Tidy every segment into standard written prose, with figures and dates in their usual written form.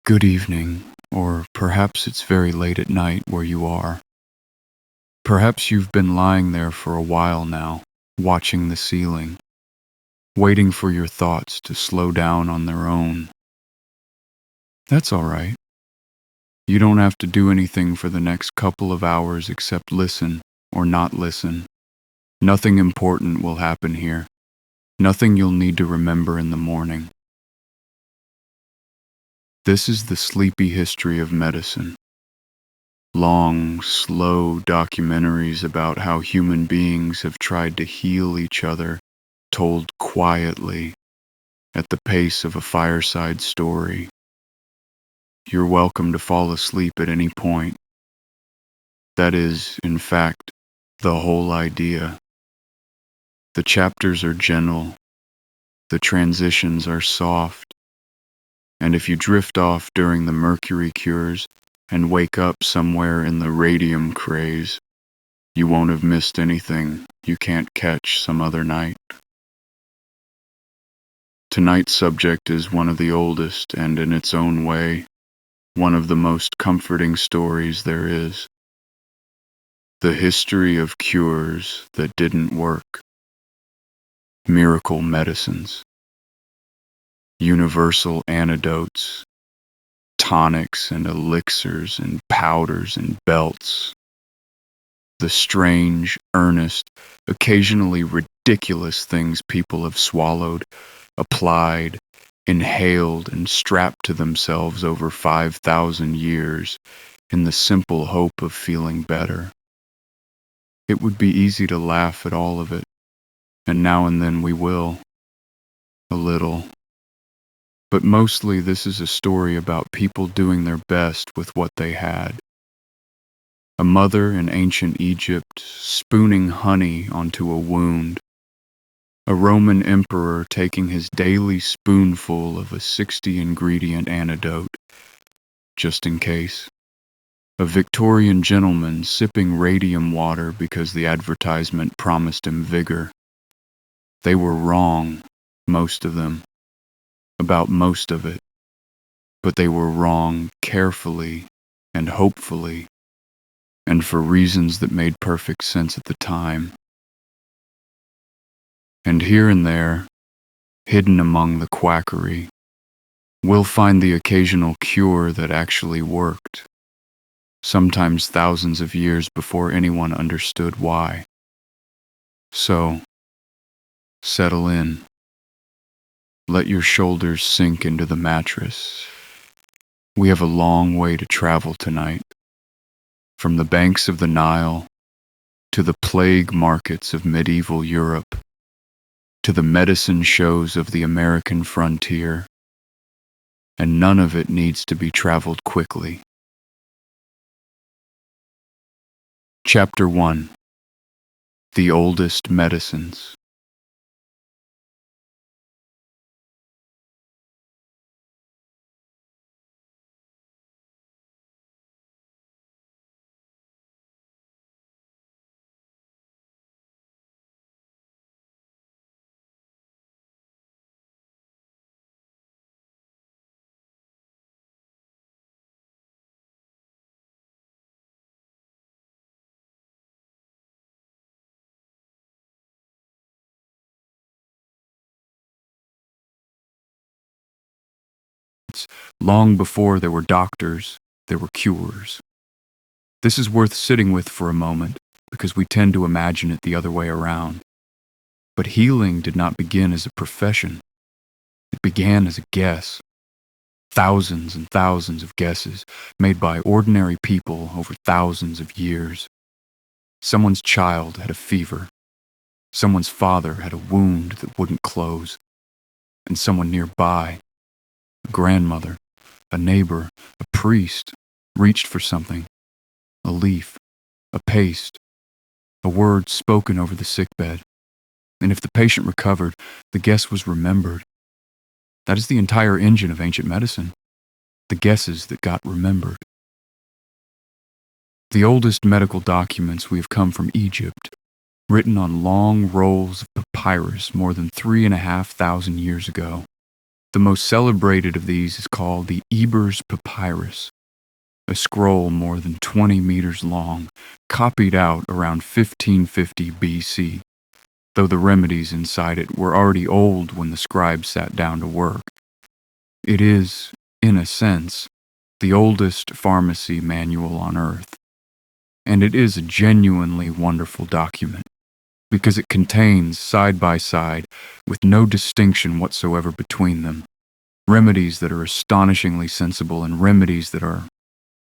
Good evening, or perhaps it's very late at night where you are. Perhaps you've been lying there for a while now, watching the ceiling, waiting for your thoughts to slow down on their own. That's all right. You don't have to do anything for the next couple of hours except listen or not listen. Nothing important will happen here. Nothing you'll need to remember in the morning. This is the sleepy history of medicine. Long, slow documentaries about how human beings have tried to heal each other, told quietly, at the pace of a fireside story. You're welcome to fall asleep at any point. That is, in fact, the whole idea. The chapters are gentle, the transitions are soft, and if you drift off during the Mercury cures and wake up somewhere in the Radium Craze, you won't have missed anything you can't catch some other night. Tonight's subject is one of the oldest and, in its own way, one of the most comforting stories there is. The history of cures that didn't work. Miracle medicines. Universal antidotes. Tonics and elixirs and powders and belts. The strange, earnest, occasionally ridiculous things people have swallowed, applied, inhaled, and strapped to themselves over 5,000 years in the simple hope of feeling better. It would be easy to laugh at all of it, and now and then we will. A little. But mostly this is a story about people doing their best with what they had. A mother in ancient Egypt spooning honey onto a wound. A Roman emperor taking his daily spoonful of a 60-ingredient antidote, just in case. A Victorian gentleman sipping radium water because the advertisement promised him vigor. They were wrong, most of them, about most of it, but they were wrong carefully and hopefully, and for reasons that made perfect sense at the time. And here and there, hidden among the quackery, we'll find the occasional cure that actually worked, sometimes thousands of years before anyone understood why. So, settle in. Let your shoulders sink into the mattress. We have a long way to travel tonight, from the banks of the Nile to the plague markets of medieval Europe, to the medicine shows of the American frontier, and none of it needs to be traveled quickly. Chapter 1. The Oldest Medicines. Long before there were doctors, there were cures. This is worth sitting with for a moment, because we tend to imagine it the other way around. But healing did not begin as a profession. It began as a guess. Thousands and thousands of guesses made by ordinary people over thousands of years. Someone's child had a fever. Someone's father had a wound that wouldn't close. And someone nearby, a grandmother, a neighbor, a priest, reached for something. A leaf, a paste, a word spoken over the sickbed. And if the patient recovered, the guess was remembered. That is the entire engine of ancient medicine. The guesses that got remembered. The oldest medical documents we have come from Egypt, written on long rolls of papyrus more than 3,500 years ago. The most celebrated of these is called the Eber's Papyrus, a scroll more than 20 meters long, copied out around 1550 BC, though the remedies inside it were already old when the scribe sat down to work. It is, in a sense, the oldest pharmacy manual on Earth, and it is a genuinely wonderful document, because it contains, side by side, with no distinction whatsoever between them, remedies that are astonishingly sensible and remedies that are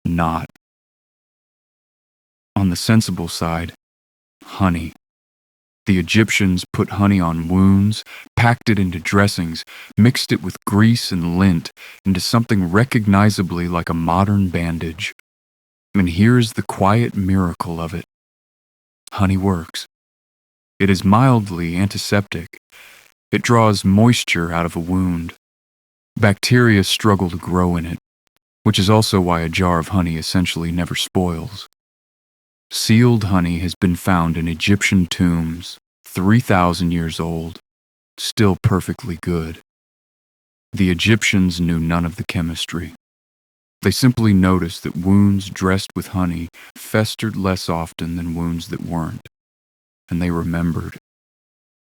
not. On the sensible side, honey. The Egyptians put honey on wounds, packed it into dressings, mixed it with grease and lint into something recognizably like a modern bandage. And here's the quiet miracle of it. Honey works. It is mildly antiseptic. It draws moisture out of a wound. Bacteria struggle to grow in it, which is also why a jar of honey essentially never spoils. Sealed honey has been found in Egyptian tombs, 3,000 years old, still perfectly good. The Egyptians knew none of the chemistry. They simply noticed that wounds dressed with honey festered less often than wounds that weren't, and they remembered.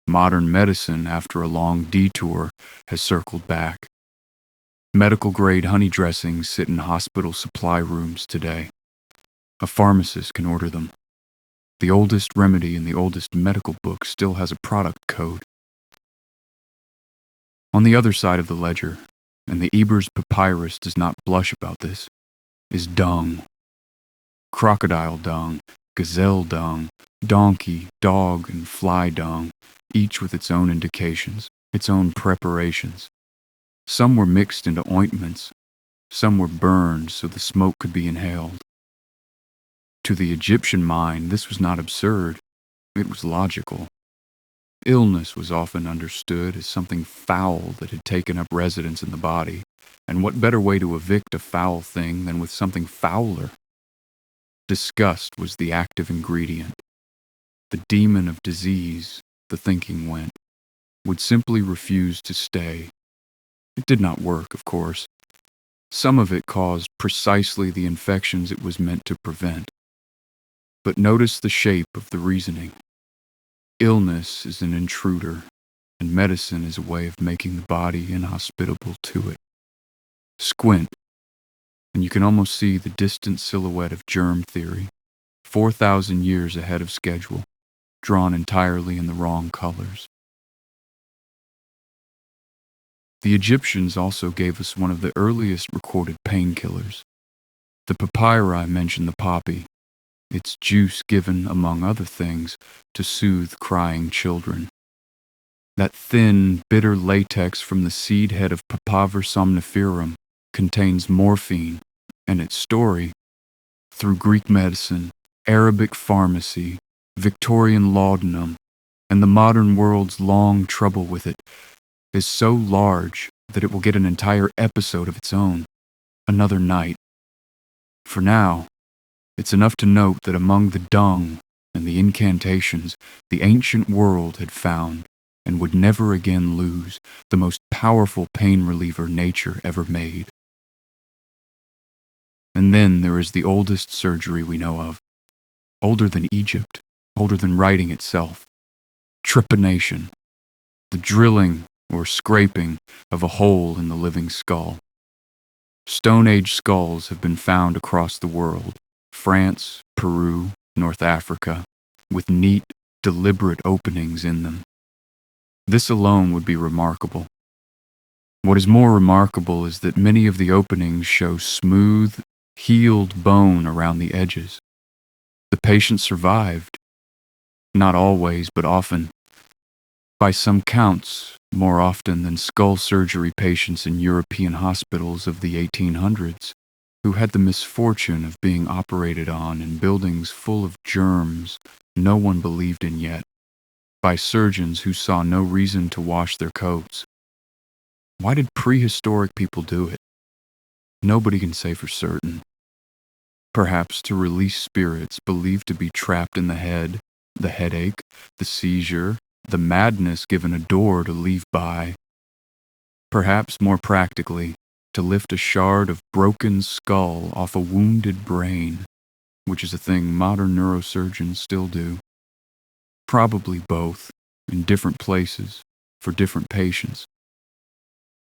Modern medicine, after a long detour, has circled back. Medical-grade honey dressings sit in hospital supply rooms today. A pharmacist can order them. The oldest remedy in the oldest medical book still has a product code. On the other side of the ledger, and the Eber's Papyrus does not blush about this, is dung. Crocodile dung, gazelle dung, donkey, dog, and fly dung, each with its own indications, its own preparations. Some were mixed into ointments, some were burned so the smoke could be inhaled. To the Egyptian mind, this was not absurd, it was logical. Illness was often understood as something foul that had taken up residence in the body, and what better way to evict a foul thing than with something fouler? Disgust was the active ingredient. The demon of disease, the thinking went, would simply refuse to stay. It did not work, of course. Some of it caused precisely the infections it was meant to prevent. But notice the shape of the reasoning. Illness is an intruder, and medicine is a way of making the body inhospitable to it. Squint, and you can almost see the distant silhouette of germ theory, 4,000 years ahead of schedule, drawn entirely in the wrong colors. The Egyptians also gave us one of the earliest recorded painkillers. The papyri mention the poppy, its juice given, among other things, to soothe crying children. That thin, bitter latex from the seed head of Papaver somniferum contains morphine, and its story, through Greek medicine, Arabic pharmacy, Victorian laudanum, and the modern world's long trouble with it, is so large that it will get an entire episode of its own, another night. For now, it's enough to note that among the dung and the incantations, the ancient world had found, and would never again lose, the most powerful pain reliever nature ever made. And then there is the oldest surgery we know of, older than Egypt, older than writing itself, trepanation, the drilling or scraping of a hole in the living skull. Stone Age skulls have been found across the world, France, Peru, North Africa, with neat, deliberate openings in them. This alone would be remarkable. What is more remarkable is that many of the openings show smooth, healed bone around the edges. The patient survived. Not always, but often. By some counts, more often than skull surgery patients in European hospitals of the 1800s, who had the misfortune of being operated on in buildings full of germs no one believed in yet, by surgeons who saw no reason to wash their coats. Why did prehistoric people do it? Nobody can say for certain. Perhaps to release spirits believed to be trapped in the head, the headache, the seizure, the madness given a door to leave by. Perhaps more practically, to lift a shard of broken skull off a wounded brain, which is a thing modern neurosurgeons still do. Probably both, in different places, for different patients.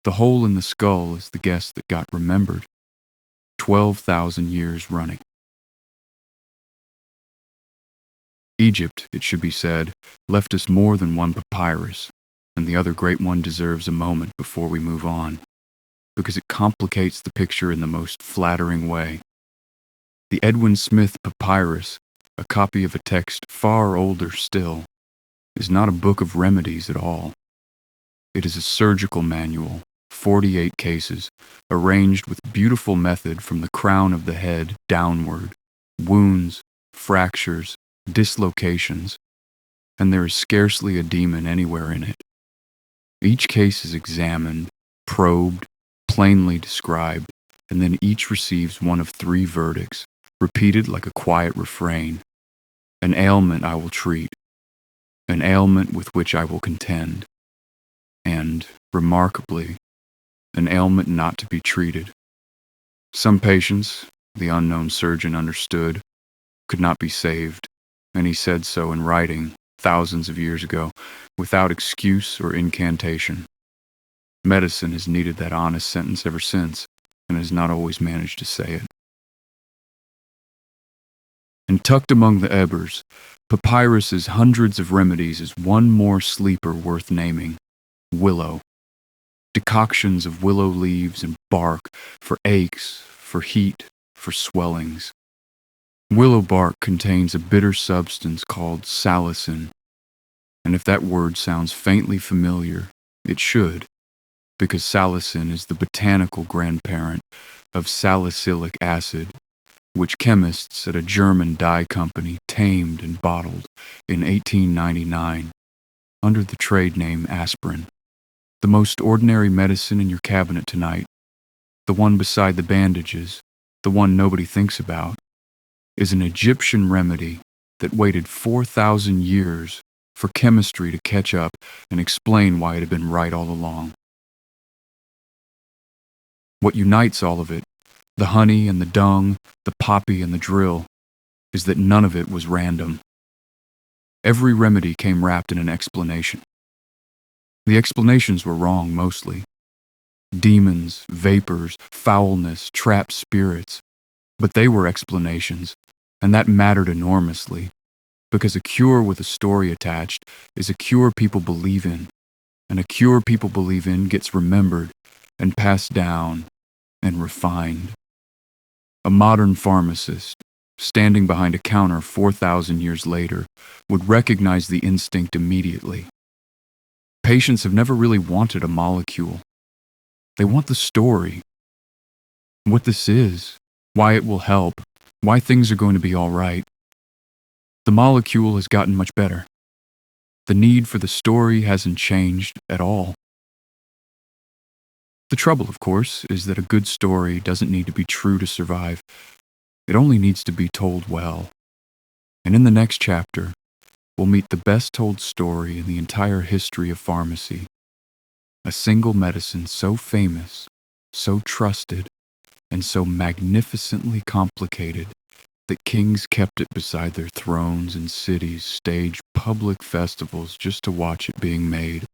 The hole in the skull is the guess that got remembered, 12,000 years running. Egypt, it should be said, left us more than one papyrus, and the other great one deserves a moment before we move on, because it complicates the picture in the most flattering way. The Edwin Smith Papyrus, a copy of a text far older still, is not a book of remedies at all. It is a surgical manual, 48 cases, arranged with beautiful method from the crown of the head downward, wounds, fractures, dislocations, and there is scarcely a demon anywhere in it. Each case is examined, probed, plainly described, and then each receives one of 3 verdicts, repeated like a quiet refrain. An ailment I will treat, an ailment with which I will contend, and, remarkably, an ailment not to be treated. Some patients, the unknown surgeon understood, could not be saved, and he said so in writing, thousands of years ago, without excuse or incantation. Medicine has needed that honest sentence ever since, and has not always managed to say it. And tucked among the Ebers, Papyrus's hundreds of remedies is one more sleeper worth naming: willow. Decoctions of willow leaves and bark for aches, for heat, for swellings. Willow bark contains a bitter substance called salicin, and if that word sounds faintly familiar, it should, because salicin is the botanical grandparent of salicylic acid, which chemists at a German dye company tamed and bottled in 1899 under the trade name aspirin. The most ordinary medicine in your cabinet tonight, the one beside the bandages, the one nobody thinks about, is an Egyptian remedy that waited 4,000 years for chemistry to catch up and explain why it had been right all along. What unites all of it, the honey and the dung, the poppy and the drill, is that none of it was random. Every remedy came wrapped in an explanation. The explanations were wrong mostly. Demons, vapors, foulness, trapped spirits. But they were explanations, and that mattered enormously, because a cure with a story attached is a cure people believe in, and a cure people believe in gets remembered and passed down and refined. A modern pharmacist, standing behind a counter 4,000 years later, would recognize the instinct immediately. Patients have never really wanted a molecule. They want the story. What this is, why it will help, why things are going to be all right. The molecule has gotten much better. The need for the story hasn't changed at all. The trouble, of course, is that a good story doesn't need to be true to survive. It only needs to be told well. And in the next chapter, we'll meet the best told story in the entire history of pharmacy. A single medicine so famous, so trusted, and so magnificently complicated that kings kept it beside their thrones and cities staged public festivals just to watch it being made.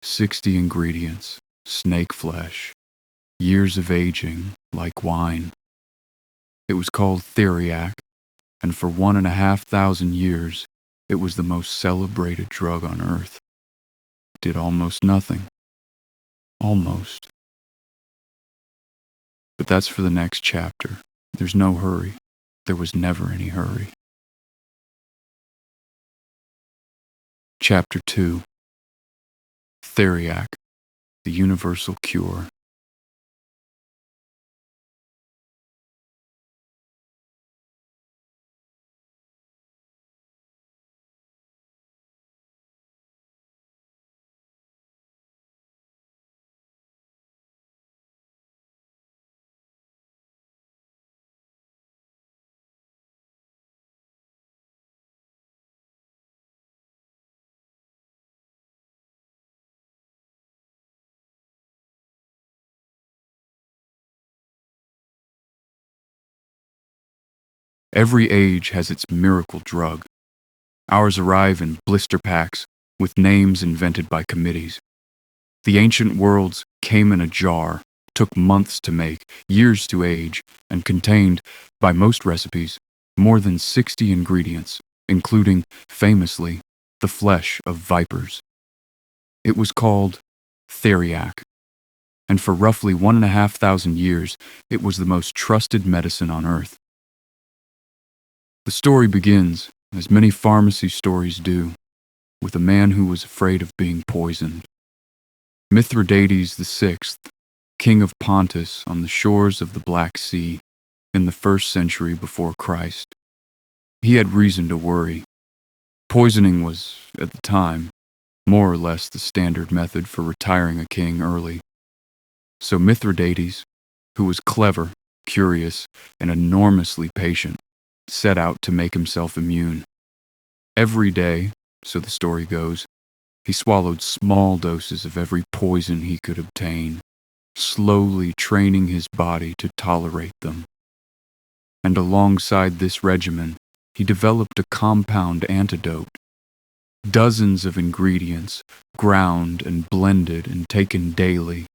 60 ingredients, snake flesh, years of aging, like wine. It was called Theriac, and for 1,500 years, it was the most celebrated drug on earth. It did almost nothing. Almost. But that's for the next chapter. There's no hurry. There was never any hurry. Chapter 2. Theriac, the Universal Cure. Every age has its miracle drug. Ours arrive in blister packs with names invented by committees. The ancient worlds came in a jar, took months to make, years to age, and contained, by most recipes, more than 60 ingredients, including, famously, the flesh of vipers. It was called Theriac, and for roughly 1,500 years, it was the most trusted medicine on Earth. The story begins, as many pharmacy stories do, with a man who was afraid of being poisoned. Mithridates VI, king of Pontus on the shores of the Black Sea in the 1st century before Christ. He had reason to worry. Poisoning was, at the time, more or less the standard method for retiring a king early. So Mithridates, who was clever, curious, and enormously patient, set out to make himself immune. Every day, so the story goes, he swallowed small doses of every poison he could obtain, slowly training his body to tolerate them. And alongside this regimen, he developed a compound antidote. Dozens of ingredients, ground and blended and taken daily,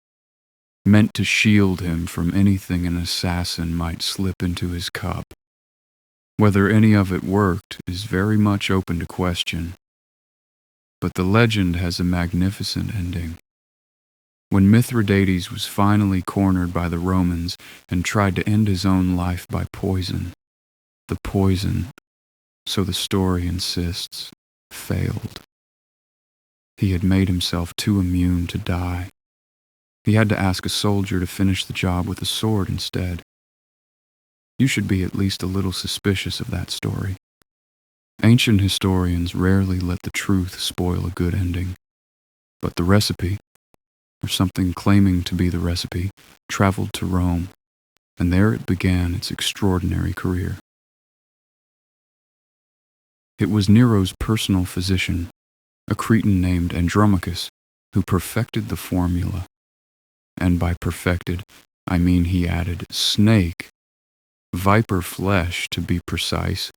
meant to shield him from anything an assassin might slip into his cup. Whether any of it worked is very much open to question. But the legend has a magnificent ending. When Mithridates was finally cornered by the Romans and tried to end his own life by poison, the poison, so the story insists, failed. He had made himself too immune to die. He had to ask a soldier to finish the job with a sword instead. You should be at least a little suspicious of that story. Ancient historians rarely let the truth spoil a good ending. But the recipe, or something claiming to be the recipe, traveled to Rome, and there it began its extraordinary career. It was Nero's personal physician, a Cretan named Andromachus, who perfected the formula. And by perfected, I mean he added snake, viper flesh to be precise,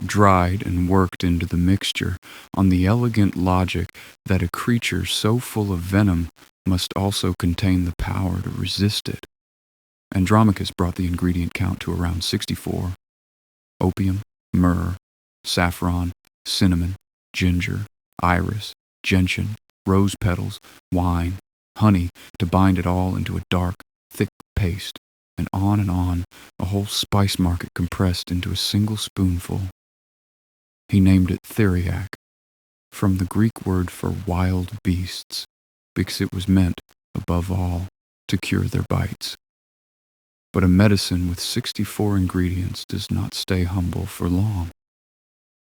dried and worked into the mixture on the elegant logic that a creature so full of venom must also contain the power to resist it. Andromachus brought the ingredient count to around 64. Opium, myrrh, saffron, cinnamon, ginger, iris, gentian, rose petals, wine, honey to bind it all into a dark, thick paste, and on, a whole spice market compressed into a single spoonful. He named it Theriac, from the Greek word for wild beasts, because it was meant, above all, to cure their bites. But a medicine with 64 ingredients does not stay humble for long.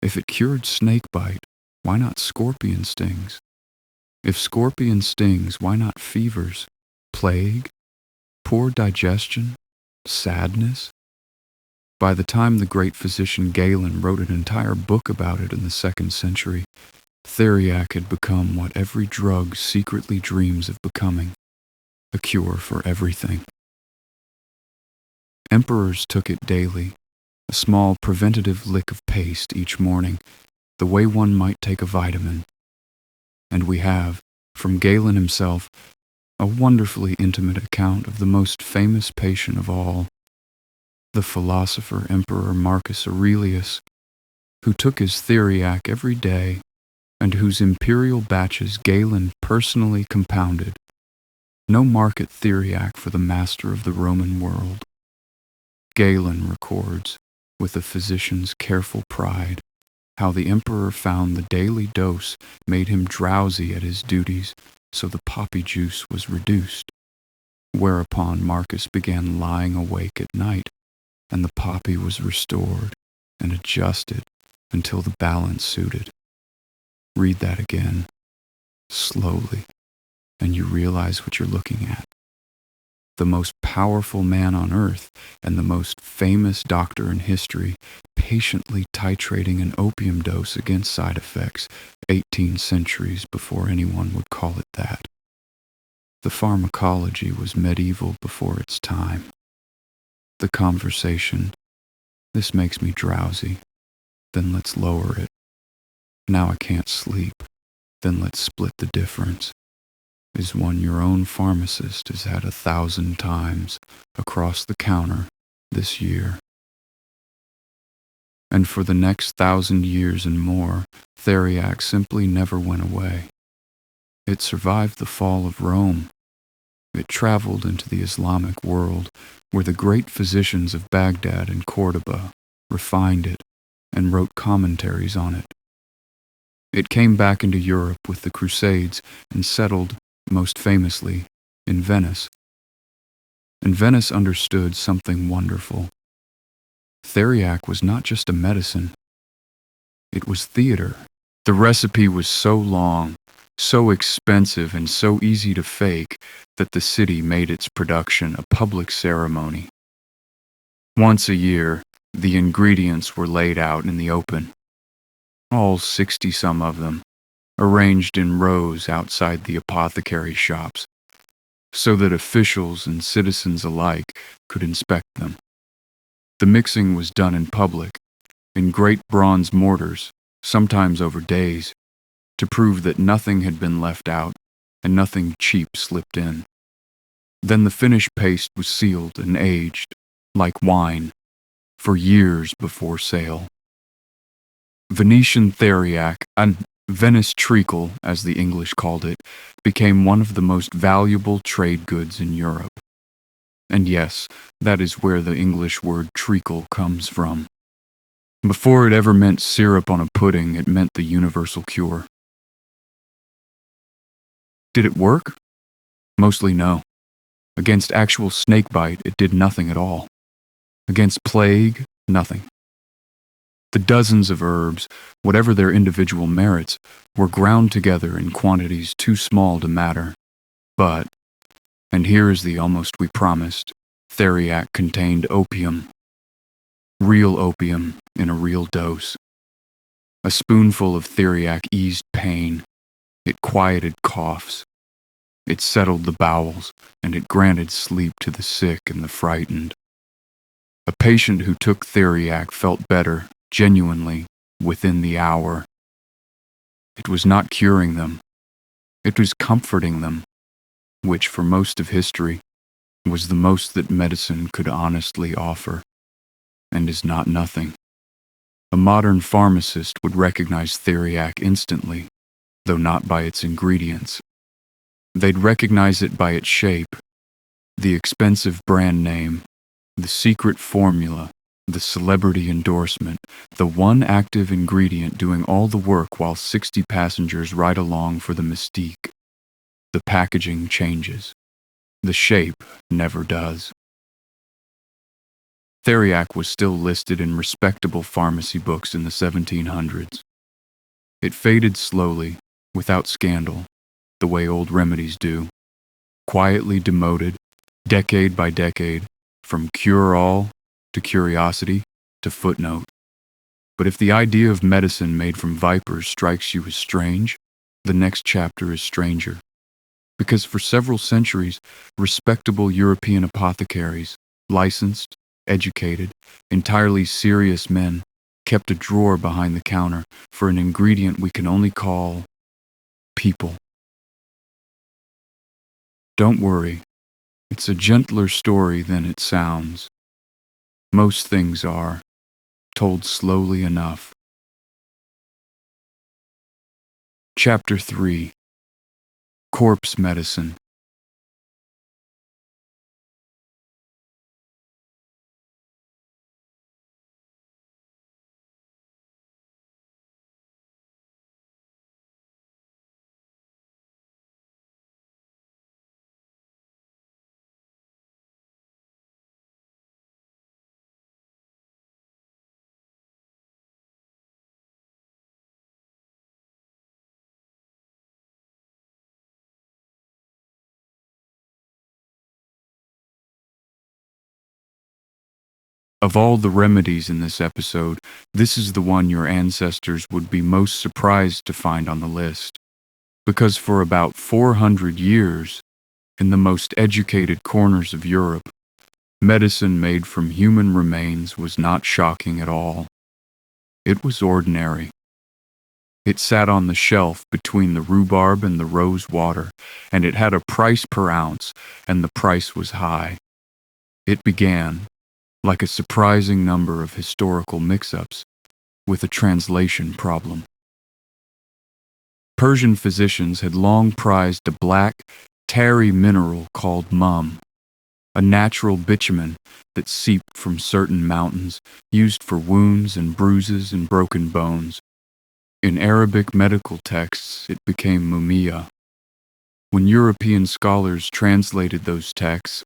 If it cured snake bite, why not scorpion stings? If scorpion stings, why not fevers, plague, poor digestion, sadness? By the time the great physician Galen wrote an entire book about it in the 2nd century, Theriac had become what every drug secretly dreams of becoming, a cure for everything. Emperors took it daily, a small preventative lick of paste each morning, the way one might take a vitamin. And we have, from Galen himself, a wonderfully intimate account of the most famous patient of all, the philosopher Emperor Marcus Aurelius, who took his Theriac every day and whose imperial batches Galen personally compounded. No market Theriac for the master of the Roman world. Galen records, with a physician's careful pride, how the emperor found the daily dose made him drowsy at his duties, so the poppy juice was reduced, whereupon Marcus began lying awake at night, and the poppy was restored and adjusted until the balance suited. Read that again, slowly, and you realize what you're looking at. The most powerful man on earth and the most famous doctor in history patiently titrating an opium dose against side effects 18 centuries before anyone would call it that. The pharmacology was medieval before its time. The conversation This makes me drowsy. Then let's lower it. Now I can't sleep. Then let's split the difference. Is one your own pharmacist has had 1,000 times across the counter this year. And for the next 1,000 years and more, Theriac simply never went away. It survived the fall of Rome. It traveled into the Islamic world, where the great physicians of Baghdad and Cordoba refined it and wrote commentaries on it. It came back into Europe with the Crusades and settled, most famously, in Venice. And Venice understood something wonderful. Theriac was not just a medicine. It was theater. The recipe was so long, so expensive, and so easy to fake that the city made its production a public ceremony. Once a year, the ingredients were laid out in the open, all 60-some of them, arranged in rows outside the apothecary shops, so that officials and citizens alike could inspect them. The mixing was done in public, in great bronze mortars, sometimes over days, to prove that nothing had been left out and nothing cheap slipped in. Then the finished paste was sealed and aged, like wine, for years before sale. Venetian Theriac, and Venice treacle, as the English called it, became one of the most valuable trade goods in Europe. And yes, that is where the English word treacle comes from. Before it ever meant syrup on a pudding, it meant the universal cure. Did it work? Mostly no. Against actual snakebite, it did nothing at all. Against plague, nothing. The dozens of herbs, whatever their individual merits, were ground together in quantities too small to matter. But, and here is the almost we promised, Theriac contained opium. Real opium in a real dose. A spoonful of Theriac eased pain. It quieted coughs. It settled the bowels, and it granted sleep to the sick and the frightened. A patient who took Theriac felt better, genuinely, within the hour. It was not curing them. It was comforting them, which for most of history was the most that medicine could honestly offer, and is not nothing. A modern pharmacist would recognize Theriac instantly, though not by its ingredients. They'd recognize it by its shape, the expensive brand name, the secret formula, the celebrity endorsement, the one active ingredient doing all the work while 60 passengers ride along for the mystique. The packaging changes. The shape never does. Theriac was still listed in respectable pharmacy books in the 1700s. It faded slowly, without scandal, the way old remedies do, quietly demoted, decade by decade, from cure-all to curiosity to footnote. But if the idea of medicine made from vipers strikes you as strange, the next chapter is stranger. Because for several centuries, respectable European apothecaries, licensed, educated, entirely serious men, kept a drawer behind the counter for an ingredient we can only call people. Don't worry, it's a gentler story than it sounds. Most things are, told slowly enough. Chapter 3. Corpse Medicine. Of all the remedies in this episode, this is the one your ancestors would be most surprised to find on the list. Because for about 400 years, in the most educated corners of Europe, Medicine made from human remains was not shocking at all. It was ordinary. It sat on the shelf between the rhubarb and the rose water, and it had a price per ounce, and the price was high. It began, like a surprising number of historical mix-ups, with a translation problem. Persian physicians had long prized a black, tarry mineral called mum, a natural bitumen that seeped from certain mountains, used for wounds and bruises and broken bones. In Arabic medical texts, it became mumia. When European scholars translated those texts,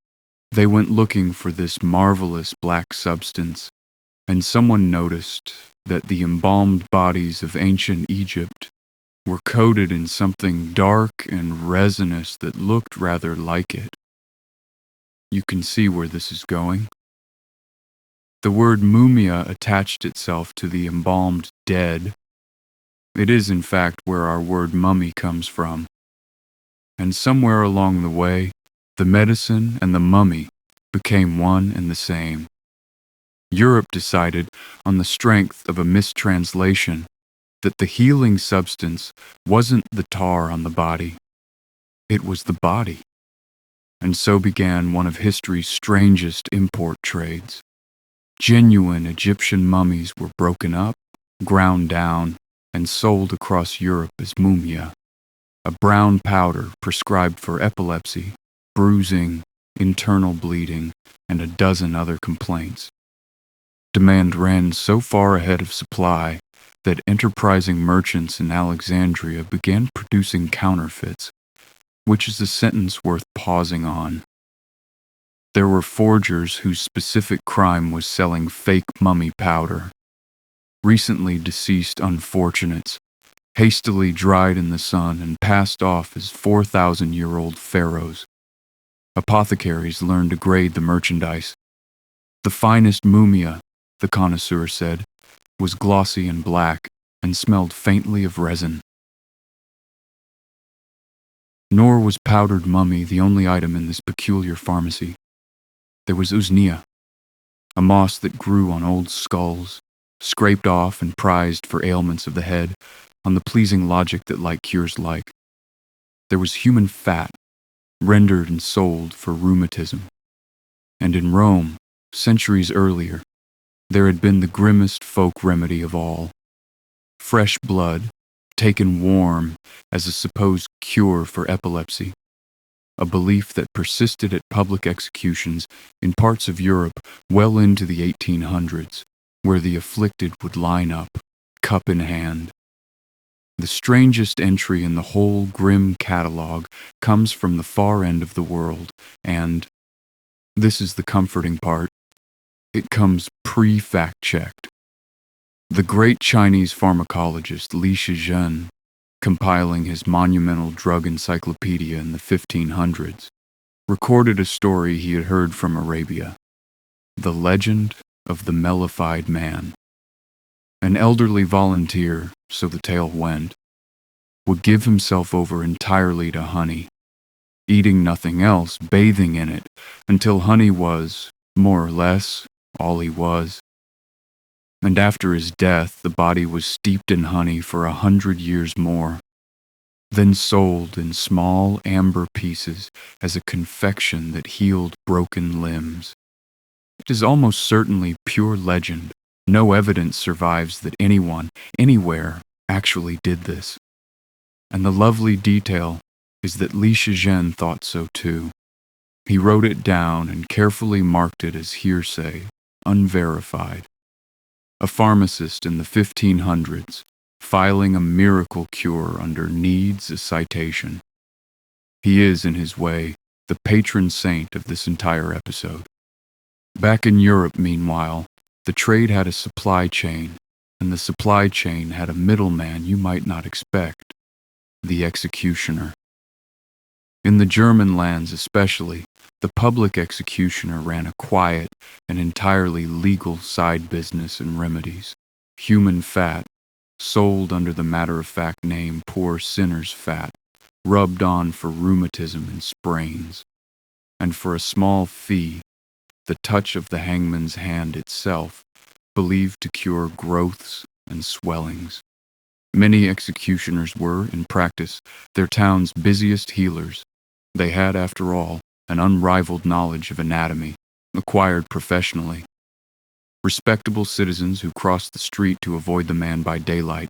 they went looking for this marvelous black substance, and someone noticed that the embalmed bodies of ancient Egypt were coated in something dark and resinous that looked rather like it. You can see where this is going. The word mumia attached itself to the embalmed dead. It is, in fact, where our word mummy comes from. And somewhere along the way, the medicine and the mummy became one and the same. Europe decided, on the strength of a mistranslation, that the healing substance wasn't the tar on the body, it was the body. And so began one of history's strangest import trades. Genuine Egyptian mummies were broken up, ground down, and sold across Europe as mumia, a brown powder prescribed for epilepsy, bruising, internal bleeding, and a dozen other complaints. Demand ran so far ahead of supply that enterprising merchants in Alexandria began producing counterfeits, which is a sentence worth pausing on. There were forgers whose specific crime was selling fake mummy powder. Recently deceased unfortunates, hastily dried in the sun and passed off as 4,000-year-old pharaohs. Apothecaries learned to grade the merchandise. The finest mumia, the connoisseur said, was glossy and black and smelled faintly of resin. Nor was powdered mummy the only item in this peculiar pharmacy. There was usnea, a moss that grew on old skulls, scraped off and prized for ailments of the head, on the pleasing logic that like cures like. There was human fat, rendered and sold for rheumatism. And in Rome, centuries earlier, there had been the grimmest folk remedy of all. Fresh blood, taken warm as a supposed cure for epilepsy, a belief that persisted at public executions in parts of Europe well into the 1800s, where the afflicted would line up, cup in hand. The strangest entry in the whole grim catalogue comes from the far end of the world, and, this is the comforting part, it comes pre-fact-checked. The great Chinese pharmacologist Li Shizhen, compiling his monumental drug encyclopedia in the 1500s, recorded a story he had heard from Arabia, the legend of the mellified man. An elderly volunteer, so the tale went, would give himself over entirely to honey, eating nothing else, bathing in it, until honey was, more or less, all he was. And after his death, the body was steeped in honey for 100 years more, then sold in small amber pieces as a confection that healed broken limbs. It is almost certainly pure legend. No evidence survives that anyone, anywhere, actually did this. And the lovely detail is that Li Shizhen thought so too. He wrote it down and carefully marked it as hearsay, unverified. A pharmacist in the 1500s, filing a miracle cure under needs a citation. He is, in his way, the patron saint of this entire episode. Back in Europe, meanwhile, the trade had a supply chain, and the supply chain had a middleman you might not expect, the executioner. In the German lands especially, the public executioner ran a quiet and entirely legal side business in remedies, human fat, sold under the matter-of-fact name poor sinner's fat, rubbed on for rheumatism and sprains. And for a small fee, the touch of the hangman's hand itself, believed to cure growths and swellings. Many executioners were, in practice, their town's busiest healers. They had, after all, an unrivaled knowledge of anatomy, acquired professionally. Respectable citizens who crossed the street to avoid the man by daylight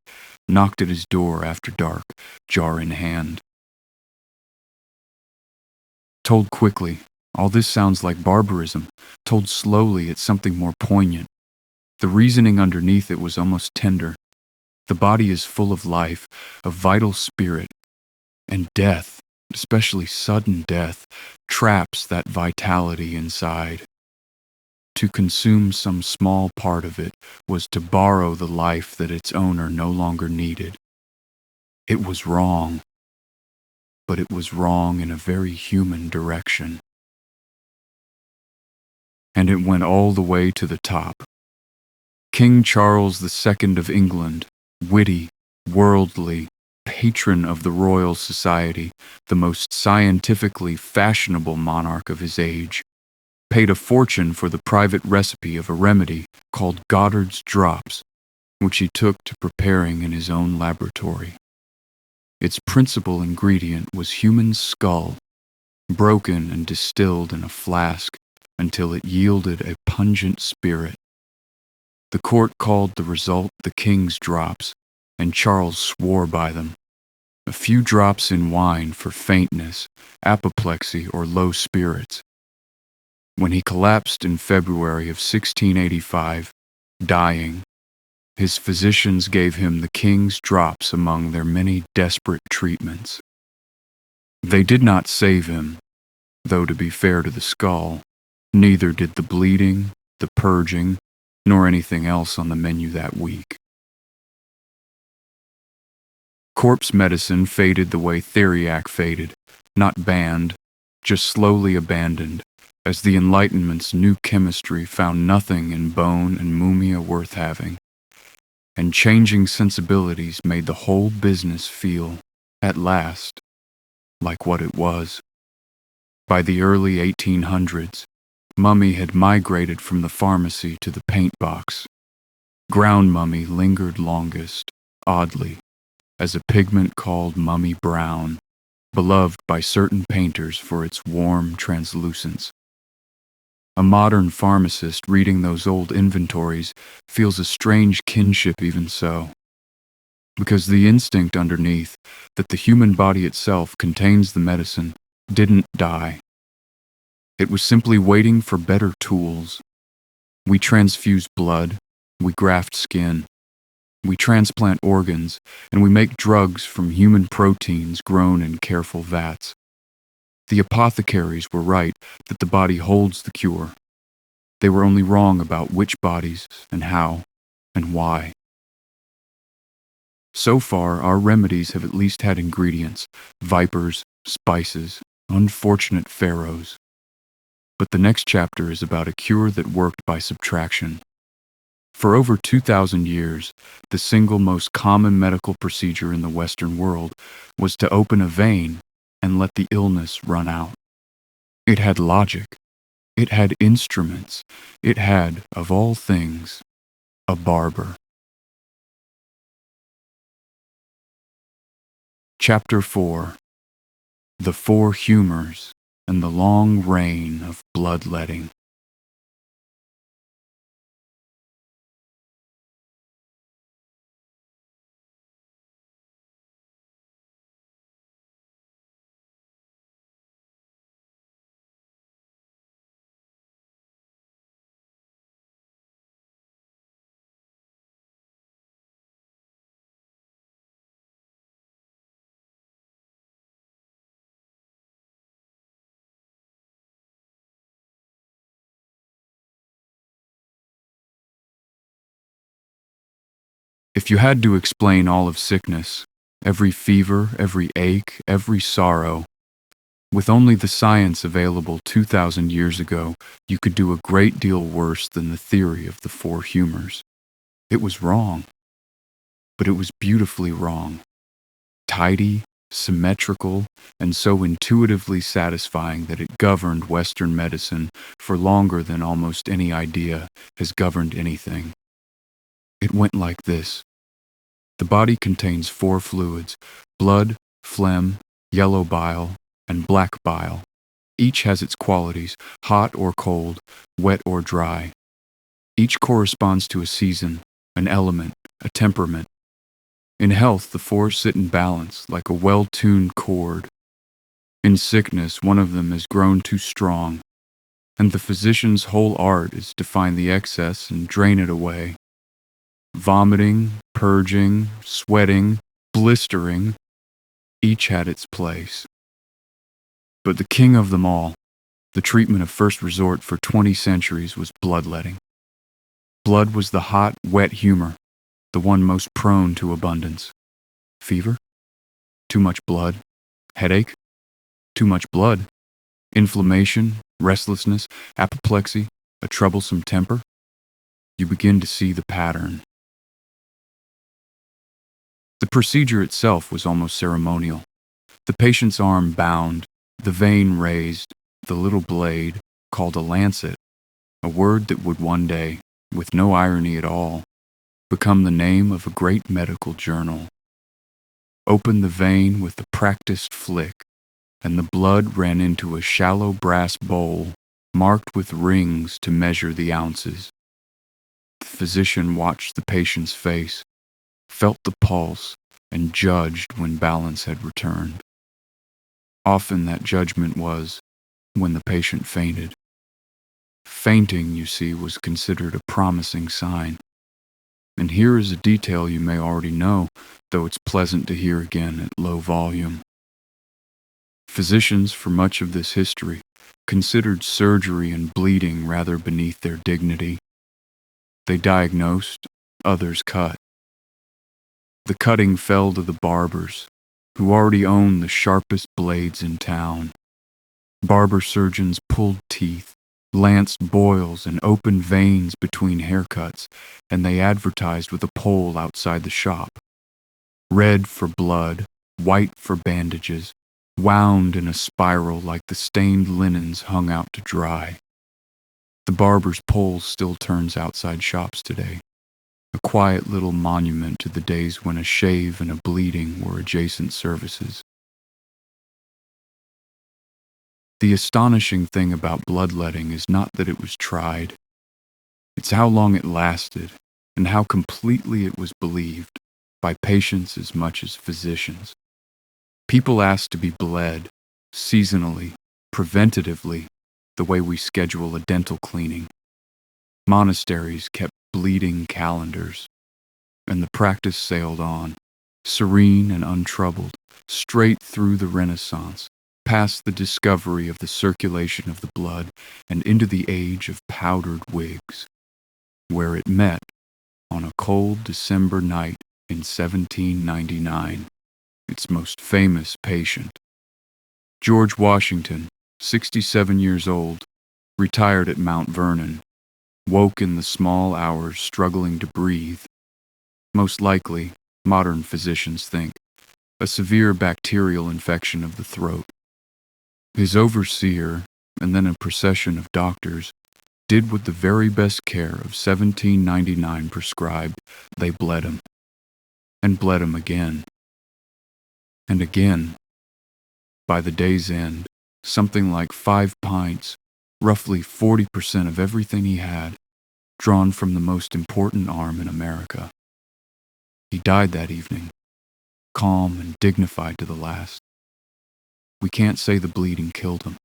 knocked at his door after dark, jar in hand. Told quickly, all this sounds like barbarism. Told slowly, it's something more poignant. The reasoning underneath it was almost tender. The body is full of life, of vital spirit, and death, especially sudden death, traps that vitality inside. To consume some small part of it was to borrow the life that its owner no longer needed. It was wrong, but it was wrong in a very human direction. And it went all the way to the top. King Charles II of England, witty, worldly, patron of the Royal Society, the most scientifically fashionable monarch of his age, paid a fortune for the private recipe of a remedy called Goddard's Drops, which he took to preparing in his own laboratory. Its principal ingredient was human skull, broken and distilled in a flask until it yielded a pungent spirit. The court called the result the King's Drops, and Charles swore by them. A few drops in wine for faintness, apoplexy, or low spirits. When he collapsed in February of 1685, dying, his physicians gave him the King's Drops among their many desperate treatments. They did not save him, though to be fair to the skull, neither did the bleeding, the purging, nor anything else on the menu that week. Corpse medicine faded the way Theriac faded, not banned, just slowly abandoned, as the Enlightenment's new chemistry found nothing in bone and mumia worth having, and changing sensibilities made the whole business feel, at last, like what it was. By the early 1800s, mummy had migrated from the pharmacy to the paint box. Ground mummy lingered longest, oddly, as a pigment called mummy brown, beloved by certain painters for its warm translucence. A modern pharmacist reading those old inventories feels a strange kinship even so, because the instinct underneath, that the human body itself contains the medicine, didn't die. It was simply waiting for better tools. We transfuse blood, we graft skin, we transplant organs, and we make drugs from human proteins grown in careful vats. The apothecaries were right that the body holds the cure. They were only wrong about which bodies and how and why. So far, our remedies have at least had ingredients, vipers, spices, unfortunate pharaohs. But the next chapter is about a cure that worked by subtraction. For over 2,000 years, the single most common medical procedure in the Western world was to open a vein and let the illness run out. It had logic. It had instruments. It had, of all things, a barber. Chapter 4. The Four Humors and the Long Reign of Bloodletting. If you had to explain all of sickness, every fever, every ache, every sorrow, with only the science available 2,000 years ago, you could do a great deal worse than the theory of the four humors. It was wrong, but it was beautifully wrong. Tidy, symmetrical, and so intuitively satisfying that it governed Western medicine for longer than almost any idea has governed anything. It went like this. The body contains 4 fluids: blood, phlegm, yellow bile, and black bile. Each has its qualities, hot or cold, wet or dry. Each corresponds to a season, an element, a temperament. In health, the 4 sit in balance, like a well-tuned chord. In sickness, one of them has grown too strong, and the physician's whole art is to find the excess and drain it away. Vomiting, purging, sweating, blistering, each had its place. But the king of them all, the treatment of first resort for 20 centuries, was bloodletting. Blood was the hot, wet humor, the one most prone to abundance. Fever? Too much blood. Headache? Too much blood. Inflammation, restlessness, apoplexy, a troublesome temper? You begin to see the pattern. The procedure itself was almost ceremonial. The patient's arm bound, the vein raised, the little blade, called a lancet, a word that would one day, with no irony at all, become the name of a great medical journal. Open the vein with a practiced flick, and the blood ran into a shallow brass bowl marked with rings to measure the ounces. The physician watched the patient's face, felt the pulse, and judged when balance had returned. Often that judgment was when the patient fainted. Fainting, you see, was considered a promising sign. And here is a detail you may already know, though it's pleasant to hear again at low volume. Physicians, for much of this history, considered surgery and bleeding rather beneath their dignity. They diagnosed, others cut. The cutting fell to the barbers, who already owned the sharpest blades in town. Barber surgeons pulled teeth, lanced boils, and opened veins between haircuts, and they advertised with a pole outside the shop. Red for blood, white for bandages, wound in a spiral like the stained linens hung out to dry. The barber's pole still turns outside shops today, a quiet little monument to the days when a shave and a bleeding were adjacent services. The astonishing thing about bloodletting is not that it was tried. It's how long it lasted and how completely it was believed, by patients as much as physicians. People asked to be bled, seasonally, preventatively, the way we schedule a dental cleaning. Monasteries kept bleeding calendars, and the practice sailed on, serene and untroubled, straight through the Renaissance, past the discovery of the circulation of the blood and into the age of powdered wigs, where it met on a cold December night in 1799, its most famous patient. George Washington, 67 years old, retired at Mount Vernon, woke in the small hours struggling to breathe. Most likely, modern physicians think, a severe bacterial infection of the throat. His overseer, and then a procession of doctors, did what the very best care of 1799 prescribed. They bled him. And bled him again. And again. By the day's end, something like 5 pints, roughly 40% of everything he had, drawn from the most important arm in America. He died that evening, calm and dignified to the last. We can't say the bleeding killed him,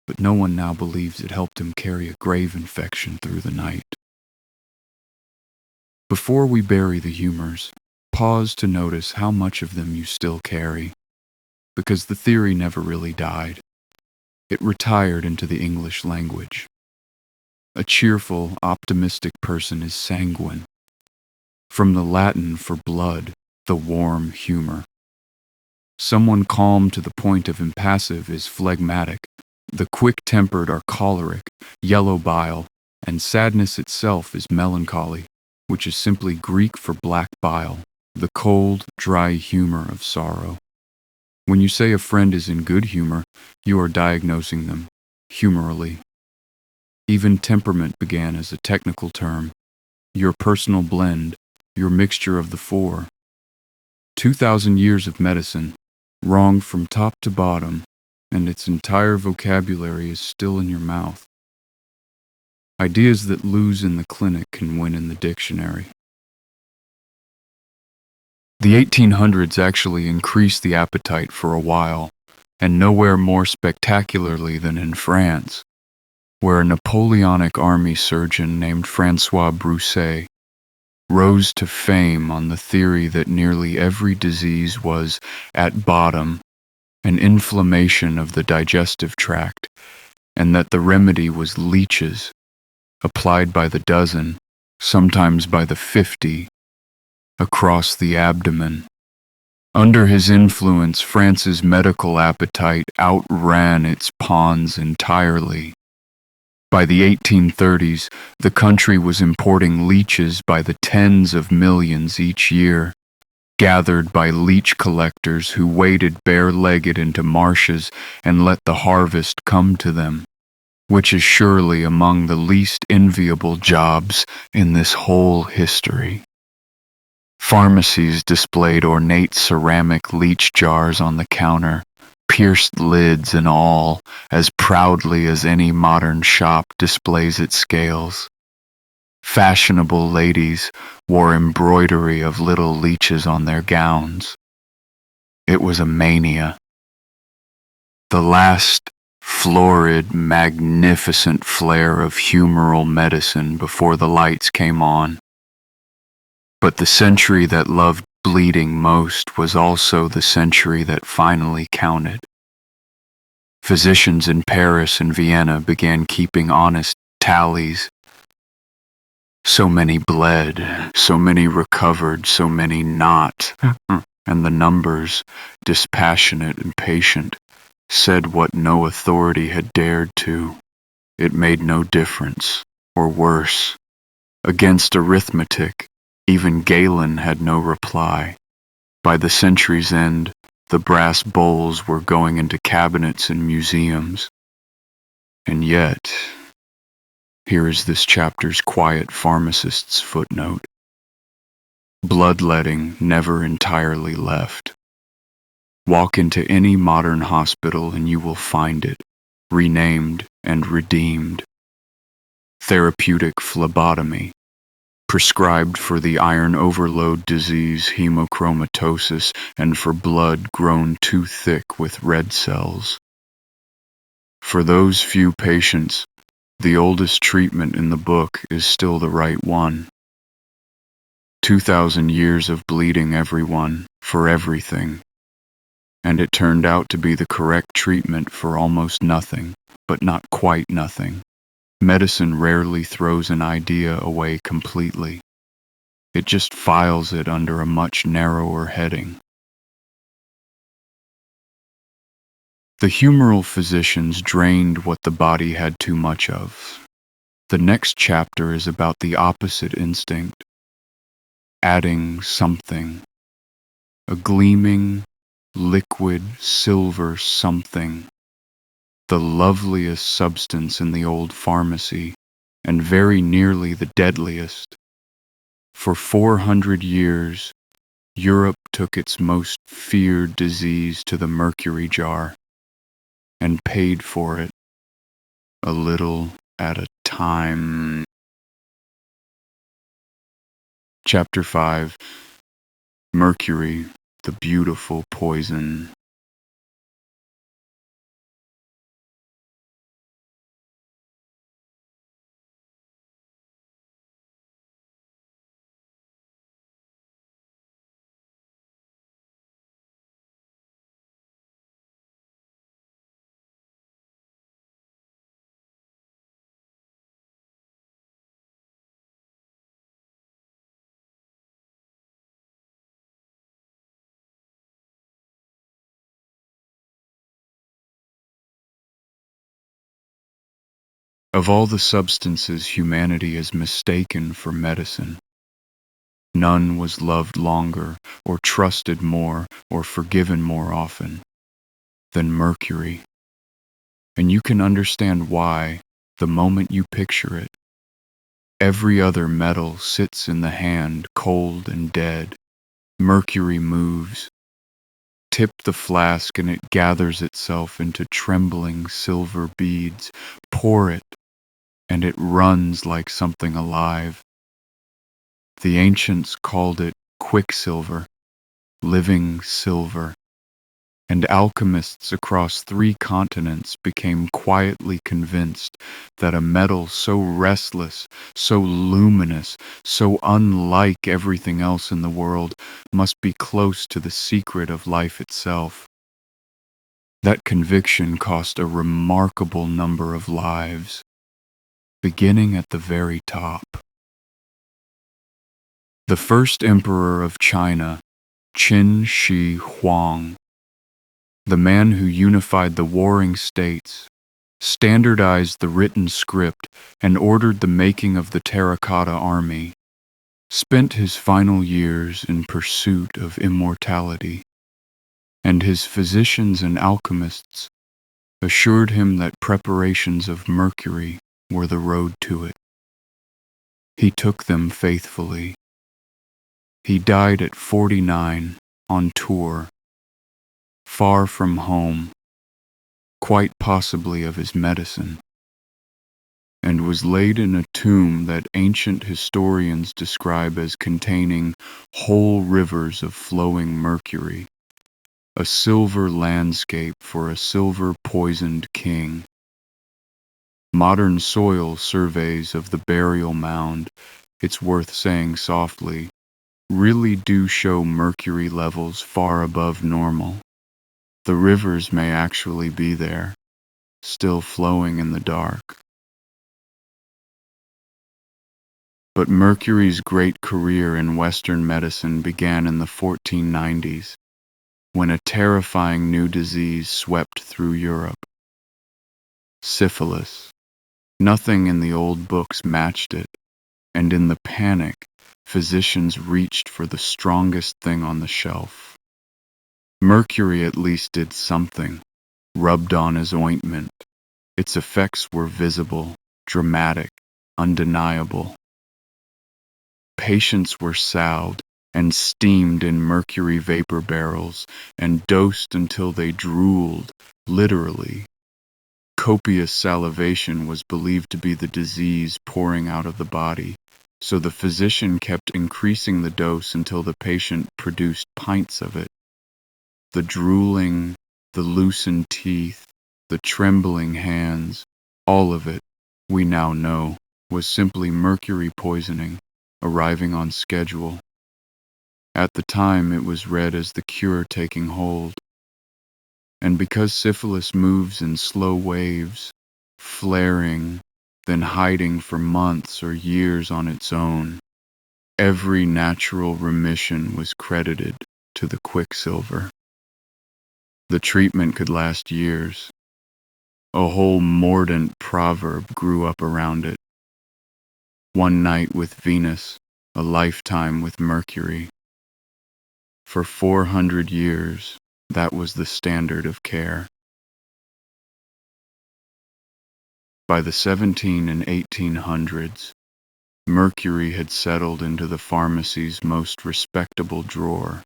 but no one now believes it helped him carry a grave infection through the night. Before we bury the humors, pause to notice how much of them you still carry, because the theory never really died. It retired into the English language. A cheerful, optimistic person is sanguine. From the Latin for blood, the warm humor. Someone calm to the point of impassive is phlegmatic. The quick-tempered are choleric, yellow bile, and sadness itself is melancholy, which is simply Greek for black bile, the cold, dry humor of sorrow. When you say a friend is in good humor, you are diagnosing them humorally. Even temperament began as a technical term, your personal blend, your mixture of the four. 2,000 years of medicine, wrong from top to bottom, and its entire vocabulary is still in your mouth. Ideas that lose in the clinic can win in the dictionary. The 1800s actually increased the appetite for a while, and nowhere more spectacularly than in France, where a Napoleonic army surgeon named Francois Broussais rose to fame on the theory that nearly every disease was, at bottom, an inflammation of the digestive tract, and that the remedy was leeches, applied by the dozen, sometimes by the 50, across the abdomen. Under his influence, France's medical appetite outran its pawns entirely. By the 1830s, the country was importing leeches by the tens of millions each year, gathered by leech collectors who waded bare-legged into marshes and let the harvest come to them, which is surely among the least enviable jobs in this whole history. Pharmacies displayed ornate ceramic leech jars on the counter, pierced lids and all, as proudly as any modern shop displays its scales. Fashionable ladies wore embroidery of little leeches on their gowns. It was a mania. The last florid, magnificent flare of humoral medicine before the lights came on. But the century that loved bleeding most was also the century that finally counted. Physicians in Paris and Vienna began keeping honest tallies. So many bled, so many recovered, so many not. And the numbers, dispassionate and patient, said what no authority had dared to. It made no difference, or worse. Against arithmetic, even Galen had no reply. By the century's end, the brass bowls were going into cabinets in museums. And yet, here is this chapter's quiet pharmacist's footnote. Bloodletting never entirely left. Walk into any modern hospital and you will find it, renamed and redeemed. Therapeutic phlebotomy, prescribed for the iron overload disease hemochromatosis and for blood grown too thick with red cells. For those few patients, the oldest treatment in the book is still the right one. 2,000 years of bleeding everyone for everything. And it turned out to be the correct treatment for almost nothing, but not quite nothing. Medicine rarely throws an idea away completely. It just files it under a much narrower heading. The humoral physicians drained what the body had too much of. The next chapter is about the opposite instinct, adding something, a gleaming, liquid, silver something, the loveliest substance in the old pharmacy, and very nearly the deadliest. For 400 years, Europe took its most feared disease to the mercury jar, and paid for it, a little at a time. Chapter 5. Mercury, the beautiful poison. Of all the substances humanity has mistaken for medicine, none was loved longer, or trusted more, or forgiven more often. than Mercury. And you can understand why the moment you picture it. Every other metal sits in the hand, cold and dead. Mercury moves. Tip the flask and it gathers itself into trembling silver beads. Pour it, and it runs like something alive. The ancients called it quicksilver, living silver, and alchemists across 3 continents became quietly convinced that a metal so restless, so luminous, so unlike everything else in the world must be close to the secret of life itself. That conviction cost a remarkable number of lives, beginning at the very top. The first emperor of China, Qin Shi Huang, the man who unified the warring states, standardized the written script, and ordered the making of the terracotta army, spent his final years in pursuit of immortality, and his physicians and alchemists assured him that preparations of Mercury were the road to it. He took them faithfully. He died at 49 on tour, far from home, quite possibly of his medicine, and was laid in a tomb that ancient historians describe as containing whole rivers of flowing mercury, a silver landscape for a silver-poisoned king. Modern soil surveys of the burial mound, it's worth saying softly, really do show mercury levels far above normal. The rivers may actually be there, still flowing in the dark. But Mercury's great career in Western medicine began in the 1490s, when a terrifying new disease swept through Europe. Syphilis. Nothing in the old books matched it, and in the panic, physicians reached for the strongest thing on the shelf. Mercury at least did something, rubbed on as ointment. Its effects were visible, dramatic, undeniable. Patients were salved and steamed in mercury vapor barrels and dosed until they drooled, literally. Copious salivation was believed to be the disease pouring out of the body, so the physician kept increasing the dose until the patient produced pints of it. The drooling, the loosened teeth, the trembling hands, all of it, we now know, was simply mercury poisoning, arriving on schedule. At the time, it was read as the cure taking hold. And because syphilis moves in slow waves, flaring, then hiding for months or years on its own, every natural remission was credited to the quicksilver. The treatment could last years. A whole mordant proverb grew up around it. One night with Venus, a lifetime with Mercury. For 400 years, that was the standard of care. By the 17 and 1800s, Mercury had settled into the pharmacy's most respectable drawer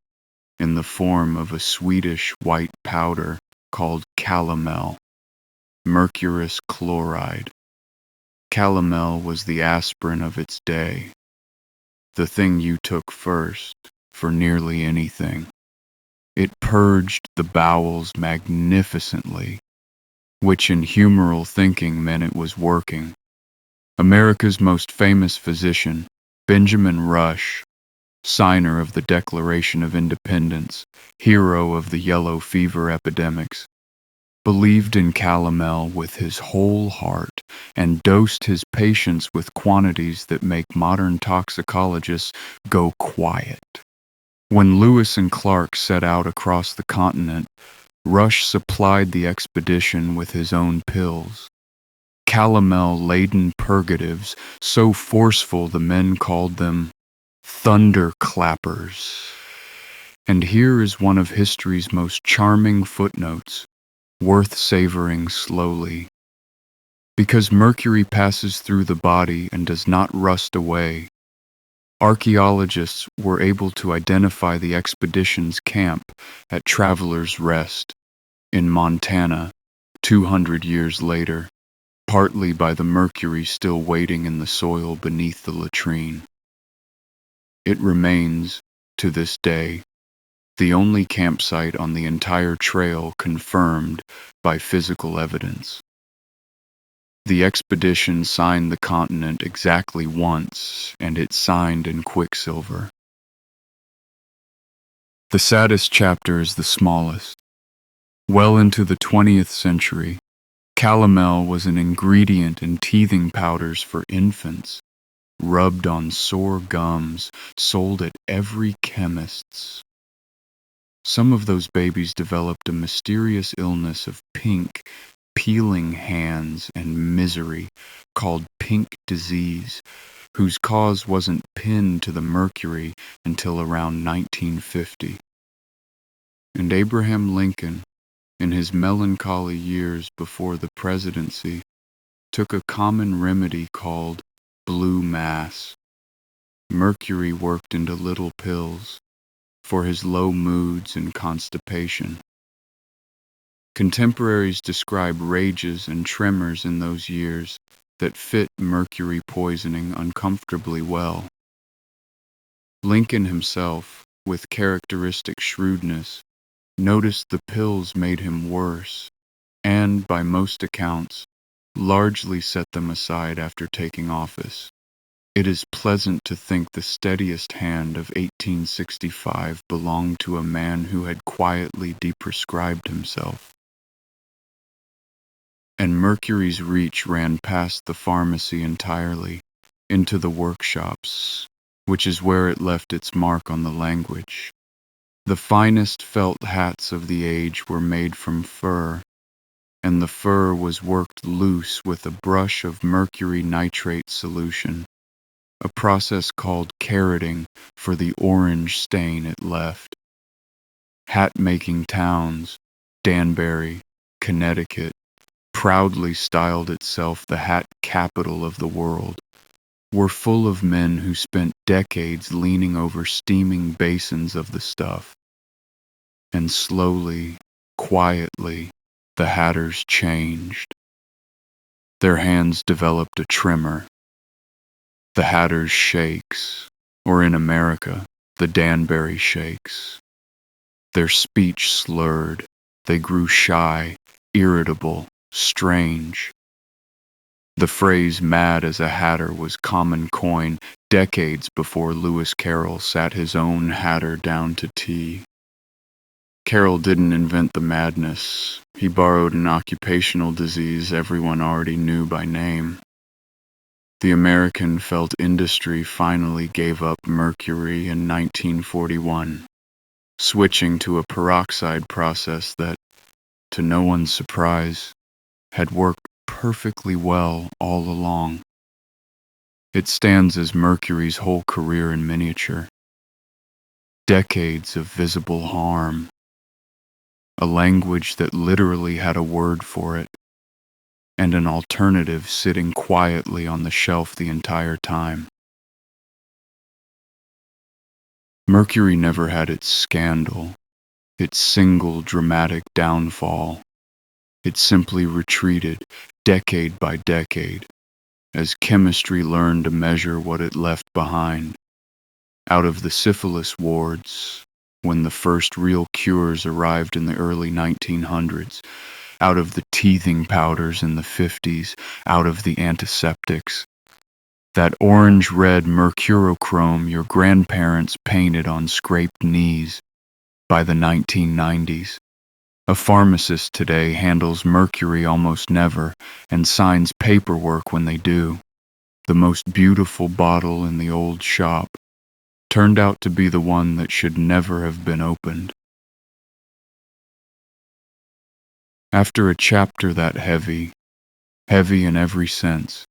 in the form of a Swedish white powder called calomel, mercurous chloride. Calomel was the aspirin of its day, the thing you took first for nearly anything. It purged the bowels magnificently, which in humoral thinking meant it was working. America's most famous physician, Benjamin Rush, signer of the Declaration of Independence, hero of the yellow fever epidemics, believed in calomel with his whole heart and dosed his patients with quantities that make modern toxicologists go quiet. When Lewis and Clark set out across the continent, Rush supplied the expedition with his own pills. Calomel-laden purgatives, so forceful the men called them thunderclappers. And here is one of history's most charming footnotes. worth savoring slowly. Because mercury passes through the body and does not rust away, archaeologists were able to identify the expedition's camp at Traveler's Rest in Montana 200 years later, partly by the mercury still waiting in the soil beneath the latrine. It remains, to this day, the only campsite on the entire trail confirmed by physical evidence. The expedition signed the continent exactly once, and it signed in quicksilver. The saddest chapter is the smallest. Well into the 20th century, calomel was an ingredient in teething powders for infants, rubbed on sore gums, sold at every chemist's. Some of those babies developed a mysterious illness of pink, peeling hands and misery called pink disease, whose cause wasn't pinned to the mercury until around 1950. And Abraham Lincoln, in his melancholy years before the presidency, took a common remedy called blue mass. Mercury worked into little pills for his low moods and constipation. Contemporaries describe rages and tremors in those years that fit mercury poisoning uncomfortably well. Lincoln himself, with characteristic shrewdness, noticed the pills made him worse, and, by most accounts, largely set them aside after taking office. It is pleasant to think the steadiest hand of 1865 belonged to a man who had quietly deprescribed himself. And Mercury's reach ran past the pharmacy entirely, into the workshops, which is where it left its mark on the language. The finest felt hats of the age were made from fur, and the fur was worked loose with a brush of mercury nitrate solution, a process called carroting for the orange stain it left. Hat-making towns, Danbury, Connecticut, proudly styled itself the hat capital of the world, were full of men who spent decades leaning over steaming basins of the stuff. And slowly, quietly, the hatters changed. Their hands developed a tremor. The hatters' shakes, or in America, the Danbury shakes. Their speech slurred. They grew shy, irritable, strange. The phrase mad as a hatter was common coin decades before Lewis Carroll sat his own hatter down to tea. Carroll didn't invent the madness. He borrowed an occupational disease everyone already knew by name. The American felt industry finally gave up mercury in 1941, switching to a peroxide process that, to no one's surprise, had worked perfectly well all along. It stands as Mercury's whole career in miniature. Decades of visible harm. A language that literally had a word for it, and an alternative sitting quietly on the shelf the entire time. Mercury never had its scandal, its single dramatic downfall. It simply retreated, decade by decade, as chemistry learned to measure what it left behind. Out of the syphilis wards, when the first real cures arrived in the early 1900s, out of the teething powders in the 50s, out of the antiseptics. That orange-red mercurochrome your grandparents painted on scraped knees by the 1990s. A pharmacist today handles mercury almost never and signs paperwork when they do. The most beautiful bottle in the old shop turned out to be the one that should never have been opened. After a chapter that heavy in every sense,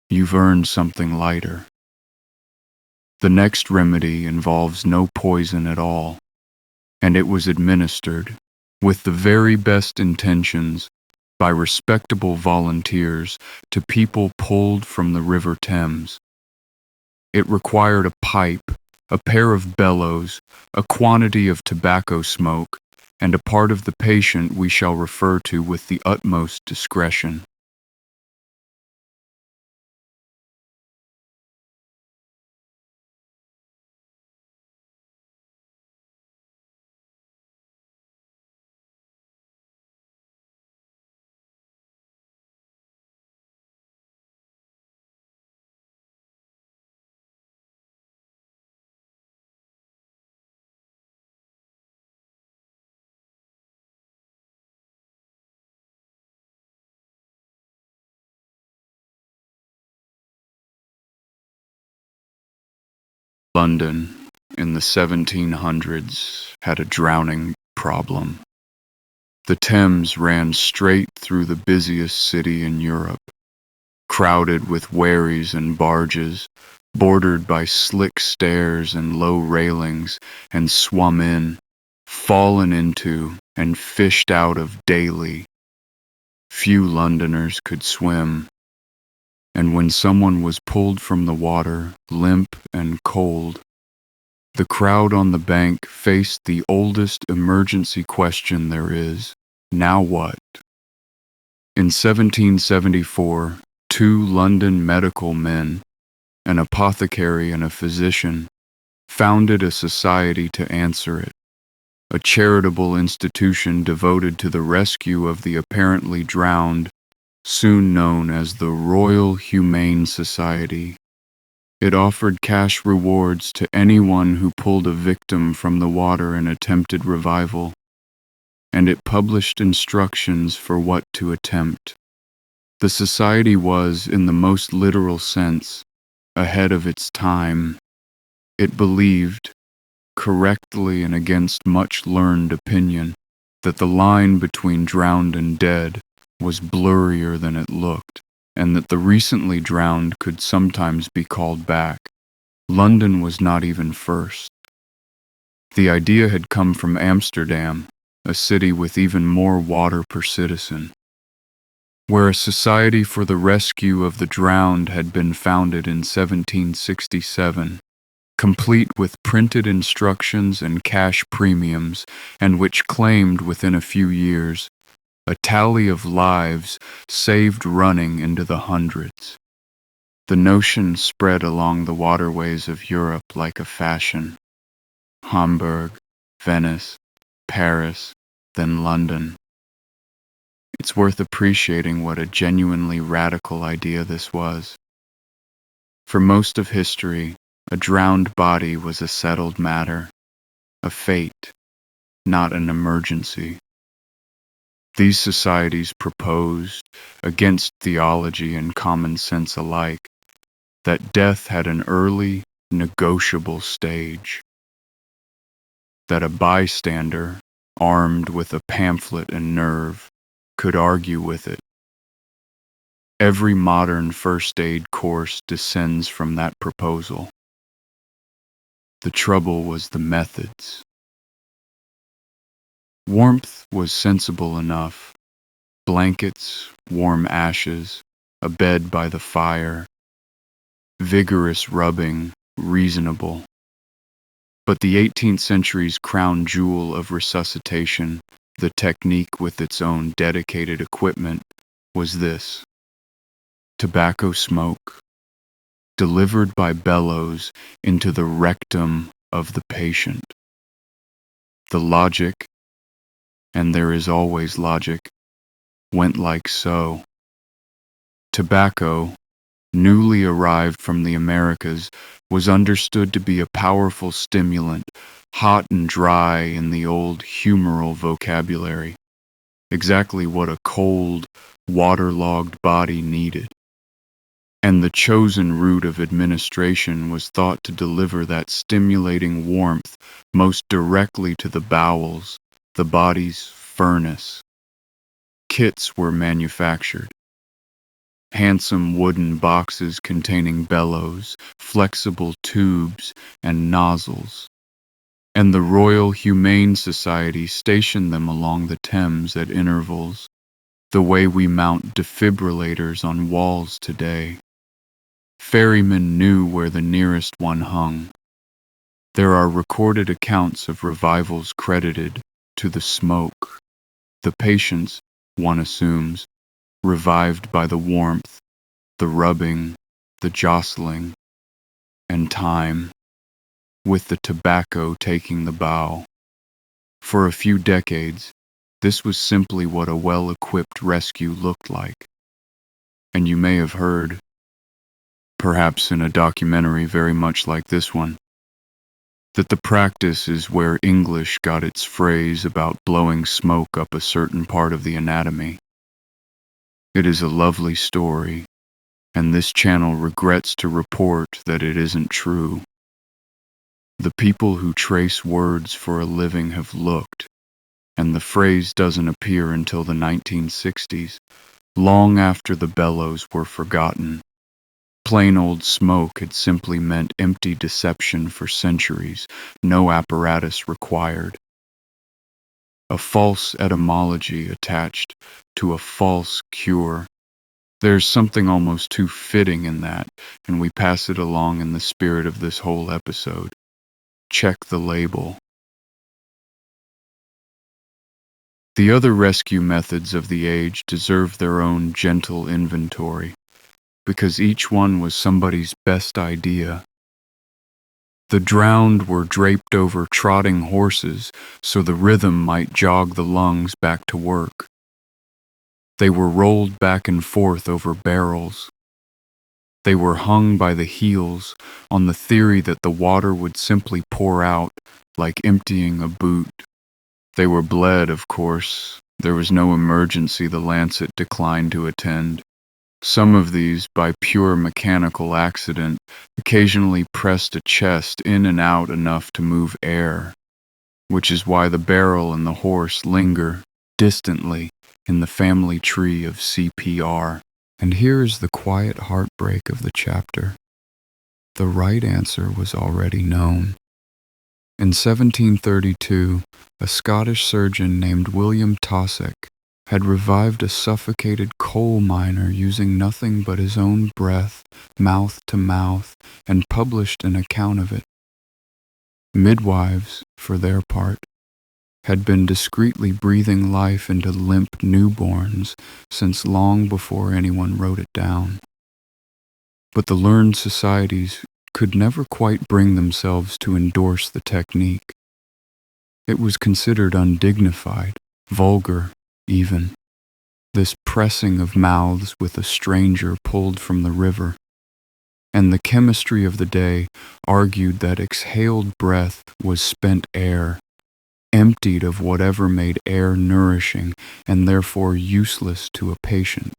you've earned something lighter. The next remedy involves no poison at all, and it was administered with the very best intentions, by respectable volunteers to people pulled from the River Thames. It required a pipe, a pair of bellows, a quantity of tobacco smoke, and a part of the patient we shall refer to with the utmost discretion. London, in the 1700s, had a drowning problem. The Thames ran straight through the busiest city in Europe, crowded with wherries and barges, bordered by slick stairs and low railings, and swum in, fallen into, and fished out of daily. Few Londoners could swim, and when someone was pulled from the water, limp and cold, the crowd on the bank faced the oldest emergency question there is: now what? In 1774, two London medical men, an apothecary and a physician, founded a society to answer it, a charitable institution devoted to the rescue of the apparently drowned, soon known as the Royal Humane Society. It offered cash rewards to anyone who pulled a victim from the water and attempted revival, and it published instructions for what to attempt. The society was, in the most literal sense, ahead of its time. It believed, correctly and against much learned opinion, that the line between drowned and dead was blurrier than it looked, and that the recently drowned could sometimes be called back. London was not even first. The idea had come from Amsterdam, a city with even more water per citizen, where a society for the rescue of the drowned had been founded in 1767, complete with printed instructions and cash premiums, and which claimed within a few years a tally of lives saved running into the hundreds. The notion spread along the waterways of Europe like a fashion. Hamburg, Venice, Paris, then London. It's worth appreciating what a genuinely radical idea this was. For most of history, a drowned body was a settled matter, a fate, not an emergency. These societies proposed, against theology and common sense alike, that death had an early, negotiable stage, that a bystander, armed with a pamphlet and nerve, could argue with it. Every modern first aid course descends from that proposal. The trouble was the methods. Warmth was sensible enough. Blankets, warm ashes, a bed by the fire, vigorous rubbing, reasonable. But the 18th century's crown jewel of resuscitation, the technique with its own dedicated equipment, was this: tobacco smoke, delivered by bellows into the rectum of the patient. The logic, and there is always logic, went like so. Tobacco, newly arrived from the Americas, was understood to be a powerful stimulant, hot and dry in the old humoral vocabulary, exactly what a cold, waterlogged body needed. And the chosen route of administration was thought to deliver that stimulating warmth most directly to the bowels, the body's furnace. Kits were manufactured. Handsome wooden boxes containing bellows, flexible tubes, and nozzles. and the Royal Humane Society stationed them along the Thames at intervals, the way we mount defibrillators on walls today. Ferrymen knew where the nearest one hung. There are recorded accounts of revivals credited to the smoke. The patients, one assumes, revived by the warmth, the rubbing, the jostling, and time, with the tobacco taking the bow. For a few decades, this was simply what a well-equipped rescue looked like. And you may have heard, perhaps in a documentary very much like this one, that the practice is where English got its phrase about blowing smoke up a certain part of the anatomy. It is a lovely story, and this channel regrets to report that it isn't true. The people who trace words for a living have looked, and the phrase doesn't appear until the 1960s, long after the bellows were forgotten. Plain old smoke had simply meant empty deception for centuries, no apparatus required. A false etymology attached to a false cure. There's something almost too fitting in that, and we pass it along in the spirit of this whole episode. Check the label. The other rescue methods of the age deserve their own gentle inventory, because each one was somebody's best idea. The drowned were draped over trotting horses so the rhythm might jog the lungs back to work. They were rolled back and forth over barrels. They were hung by the heels on the theory that the water would simply pour out like emptying a boot. They were bled, of course. There was no emergency the Lancet declined to attend. Some of these, by pure mechanical accident, occasionally pressed a chest in and out enough to move air, which is why the barrel and the horse linger distantly in the family tree of CPR. And here is the quiet heartbreak of the chapter. The right answer was already known. In 1732, a Scottish surgeon named William Taussig had revived a suffocated coal miner using nothing but his own breath, mouth to mouth, and published an account of it. Midwives, for their part, had been discreetly breathing life into limp newborns since long before anyone wrote it down. But the learned societies could never quite bring themselves to endorse the technique. It was considered undignified, vulgar, even, this pressing of mouths with a stranger pulled from the river. And the chemistry of the day argued that exhaled breath was spent air, emptied of whatever made air nourishing and therefore useless to a patient.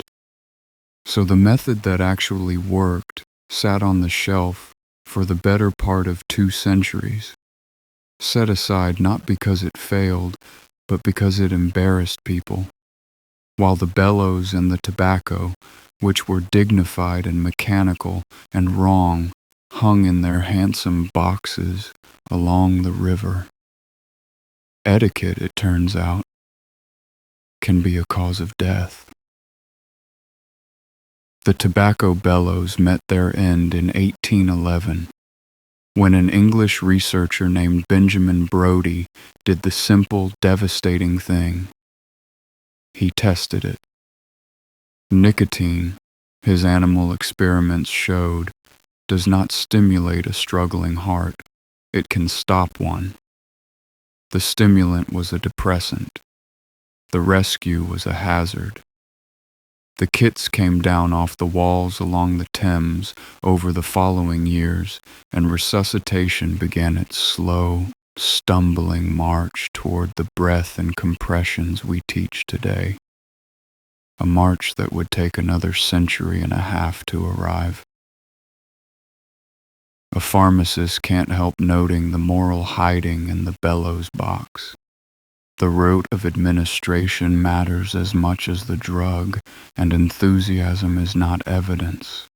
So the method that actually worked sat on the shelf for the better part of 2 centuries, set aside not because it failed, but because it embarrassed people, while the bellows and the tobacco, which were dignified and mechanical and wrong, hung in their handsome boxes along the river. Etiquette, it turns out, can be a cause of death. The tobacco bellows met their end in 1811, when an English researcher named Benjamin Brodie did the simple, devastating thing. He tested it. Nicotine, his animal experiments showed, does not stimulate a struggling heart. It can stop one. The stimulant was a depressant. The rescue was a hazard. The kits came down off the walls along the Thames over the following years, and resuscitation began its slow, stumbling march toward the breath and compressions we teach today. A march that would take another century and a half to arrive. A pharmacist can't help noting the moral hiding in the bellows box. The rote of administration matters as much as the drug, and enthusiasm is not evidence.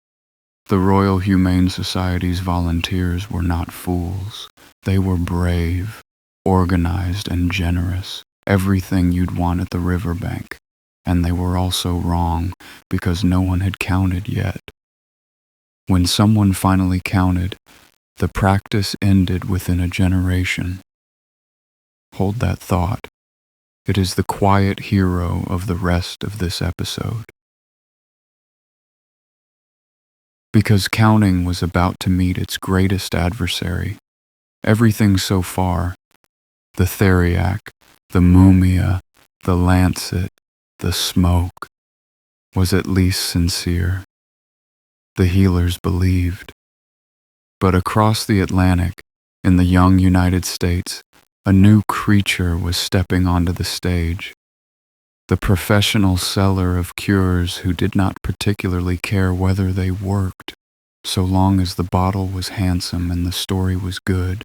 The Royal Humane Society's volunteers were not fools. They were brave, organized and generous, everything you'd want at the riverbank. And they were also wrong because no one had counted yet. When someone finally counted, the practice ended within a generation. Hold that thought. It is the quiet hero of the rest of this episode. Because counting was about to meet its greatest adversary. Everything so far, the Theriac, the mumia, the lancet, the smoke, was at least sincere. The healers believed. But across the Atlantic, in the young United States, a new creature was stepping onto the stage. The professional seller of cures who did not particularly care whether they worked, so long as the bottle was handsome and the story was good.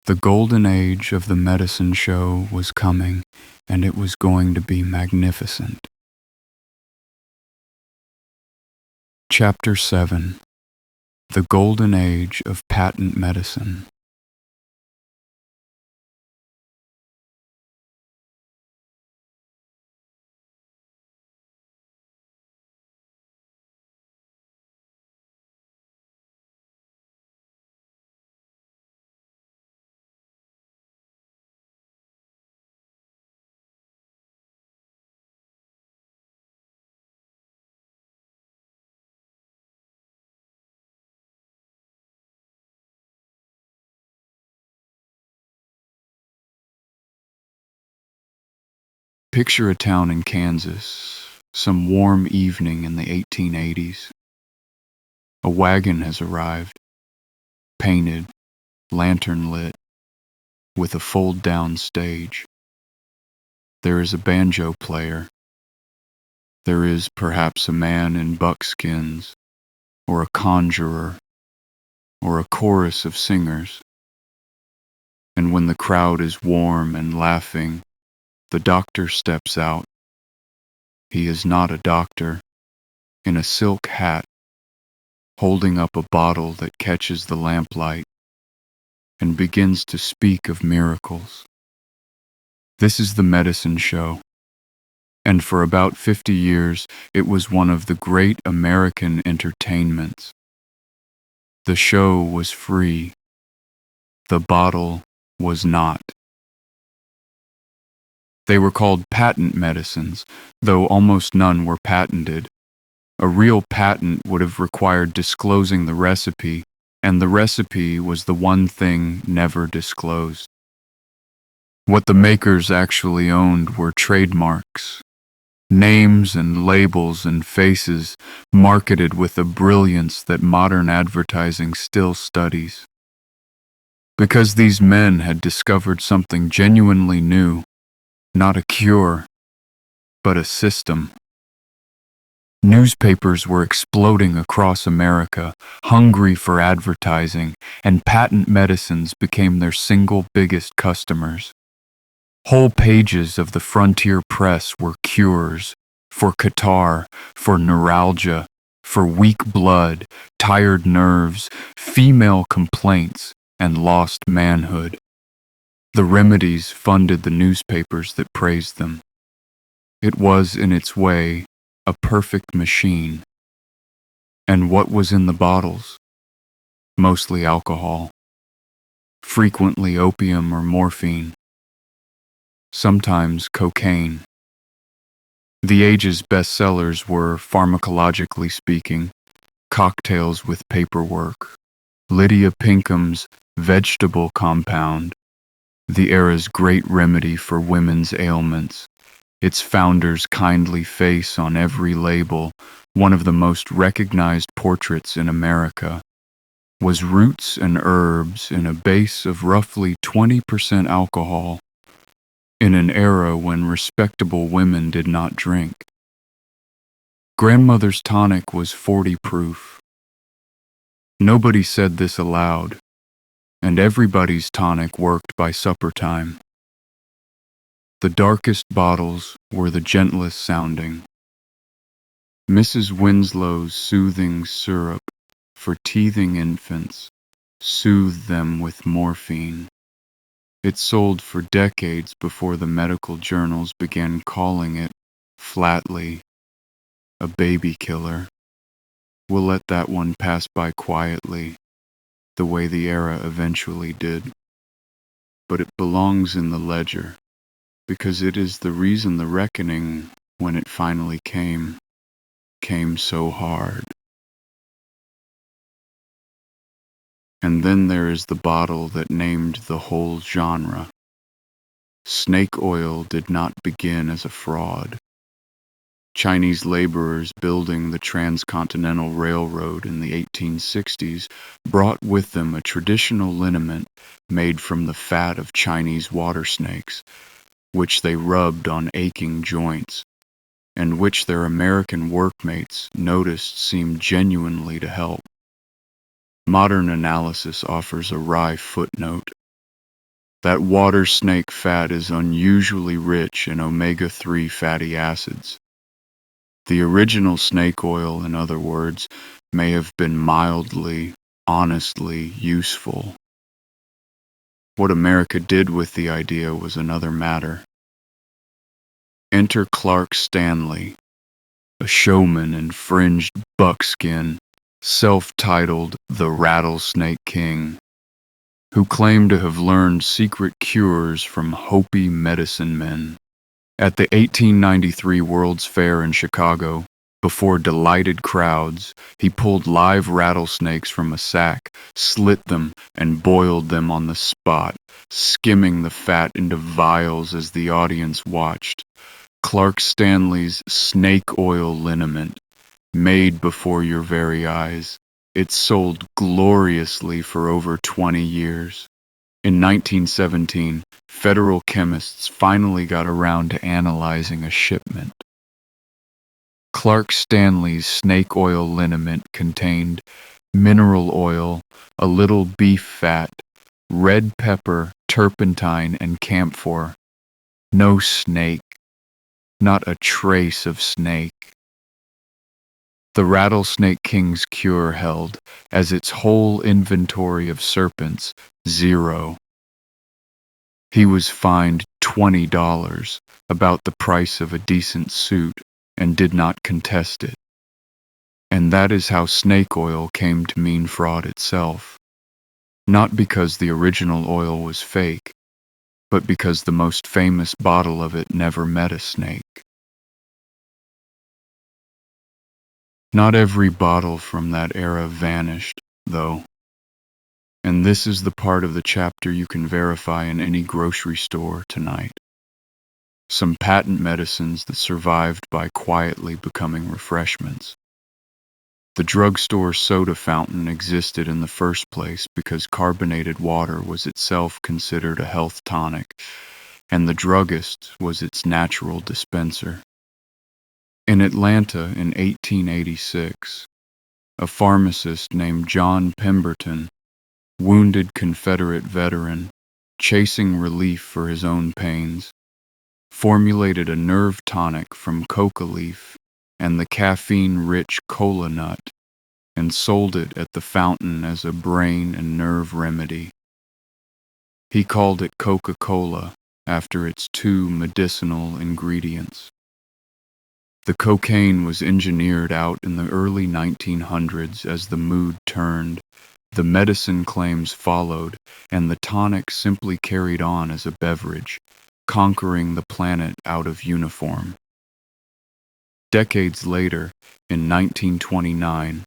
The golden age of the medicine show was coming, and it was going to be magnificent. Chapter 7. The Golden Age of Patent Medicine. Picture a town in Kansas, some warm evening in the 1880s. A wagon has arrived, painted, lantern lit, with a fold-down stage. There is a banjo player. There is perhaps a man in buckskins, or a conjurer, or a chorus of singers. And when the crowd is warm and laughing, the doctor steps out. He is not a doctor, in a silk hat, holding up a bottle that catches the lamplight, and begins to speak of miracles. This is the medicine show, and for about 50 years it was one of the great American entertainments. The show was free. The bottle was not. They were called patent medicines, though almost none were patented. A real patent would have required disclosing the recipe, and the recipe was the one thing never disclosed. What the makers actually owned were trademarks, names and labels and faces marketed with a brilliance that modern advertising still studies. Because these men had discovered something genuinely new, not a cure, but a system. Newspapers were exploding across America, hungry for advertising, and patent medicines became their single biggest customers. Whole pages of the frontier press were cures for catarrh, for neuralgia, for weak blood, tired nerves, female complaints, and lost manhood. The remedies funded the newspapers that praised them. It was, in its way, a perfect machine. And what was in the bottles? Mostly alcohol. Frequently opium or morphine. Sometimes cocaine. The age's bestsellers were, pharmacologically speaking, Cocktails with Paperwork, Lydia Pinkham's Vegetable Compound, the era's great remedy for women's ailments, its founder's kindly face on every label, one of the most recognized portraits in America, was roots and herbs in a base of roughly 20% alcohol, in an era when respectable women did not drink. Grandmother's tonic was 40 proof. Nobody said this aloud, and everybody's tonic worked by supper time. The darkest bottles were the gentlest sounding. Mrs. Winslow's soothing syrup for teething infants soothed them with morphine. It sold for decades before the medical journals began calling it, flatly, a baby killer. We'll let that one pass by quietly, the way the era eventually did. But it belongs in the ledger, because it is the reason the reckoning, when it finally came so hard. And then there is the bottle that named the whole genre. Snake oil did not begin as a fraud. Chinese laborers building the Transcontinental Railroad in the 1860s brought with them a traditional liniment made from the fat of Chinese water snakes, which they rubbed on aching joints, and which their American workmates noticed seemed genuinely to help. Modern analysis offers a wry footnote. That water snake fat is unusually rich in omega-3 fatty acids. The original snake oil, in other words, may have been mildly, honestly useful. What America did with the idea was another matter. Enter Clark Stanley, a showman in fringed buckskin, self-titled the Rattlesnake King, who claimed to have learned secret cures from Hopi medicine men. At the 1893 World's Fair in Chicago, before delighted crowds, he pulled live rattlesnakes from a sack, slit them, and boiled them on the spot, skimming the fat into vials as the audience watched. Clark Stanley's snake oil liniment, made before your very eyes. It sold gloriously for over 20 years. In 1917, federal chemists finally got around to analyzing a shipment. Clark Stanley's snake oil liniment contained mineral oil, a little beef fat, red pepper, turpentine, and camphor. No snake. Not a trace of snake. The Rattlesnake King's cure held, as its whole inventory of serpents, 0. He was fined $20, about the price of a decent suit, and did not contest it. And that is how snake oil came to mean fraud itself. Not because the original oil was fake, but because the most famous bottle of it never met a snake. Not every bottle from that era vanished, though. And this is the part of the chapter you can verify in any grocery store tonight. Some patent medicines that survived by quietly becoming refreshments. The drugstore soda fountain existed in the first place because carbonated water was itself considered a health tonic, and the druggist was its natural dispenser. In Atlanta in 1886, a pharmacist named John Pemberton, wounded Confederate veteran, chasing relief for his own pains, formulated a nerve tonic from coca leaf and the caffeine-rich cola nut, and sold it at the fountain as a brain and nerve remedy. He called it Coca-Cola after its 2 medicinal ingredients. The cocaine was engineered out in the early 1900s as the mood turned. The medicine claims followed, and the tonic simply carried on as a beverage, conquering the planet out of uniform. Decades later, in 1929,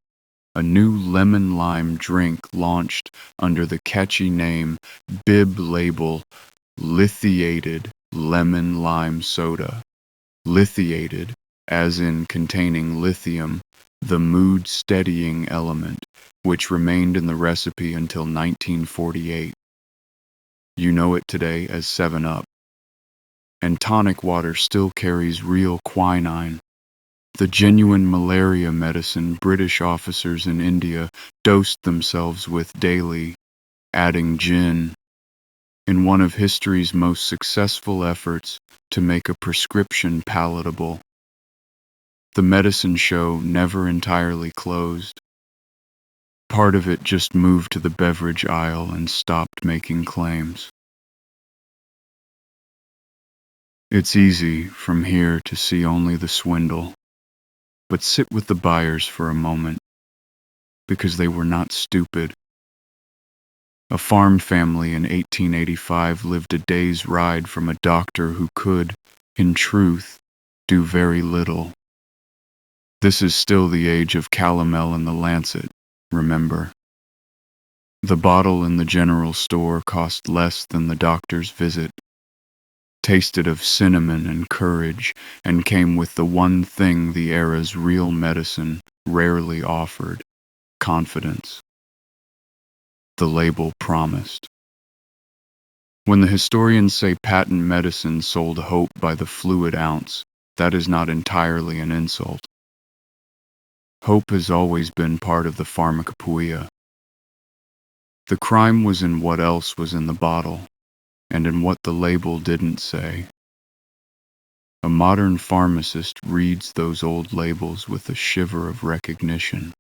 a new lemon-lime drink launched under the catchy name bib label lithiated lemon-lime soda. Lithiated, as in containing lithium, the mood-steadying element, which remained in the recipe until 1948. You know it today as 7-Up. And tonic water still carries real quinine, the genuine malaria medicine British officers in India dosed themselves with daily, adding gin, in one of history's most successful efforts to make a prescription palatable. The medicine show never entirely closed. Part of it just moved to the beverage aisle and stopped making claims. It's easy from here to see only the swindle, but sit with the buyers for a moment, because they were not stupid. A farm family in 1885 lived a day's ride from a doctor who could, in truth, do very little. This is still the age of calomel and the lancet, remember. The bottle in the general store cost less than the doctor's visit, tasted of cinnamon and courage, and came with the one thing the era's real medicine rarely offered: confidence. The label promised. When the historians say patent medicine sold hope by the fluid ounce, that is not entirely an insult. Hope has always been part of the pharmacopoeia. The crime was in what else was in the bottle, and in what the label didn't say. A modern pharmacist reads those old labels with a shiver of recognition.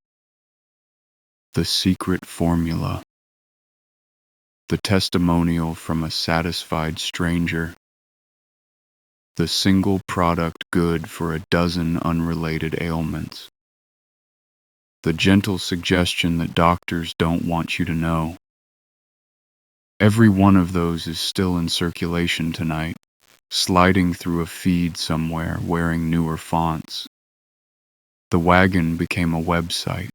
The secret formula. The testimonial from a satisfied stranger. The single product good for a dozen unrelated ailments. The gentle suggestion that doctors don't want you to know. Every one of those is still in circulation tonight, sliding through a feed somewhere wearing newer fonts. The wagon became a website.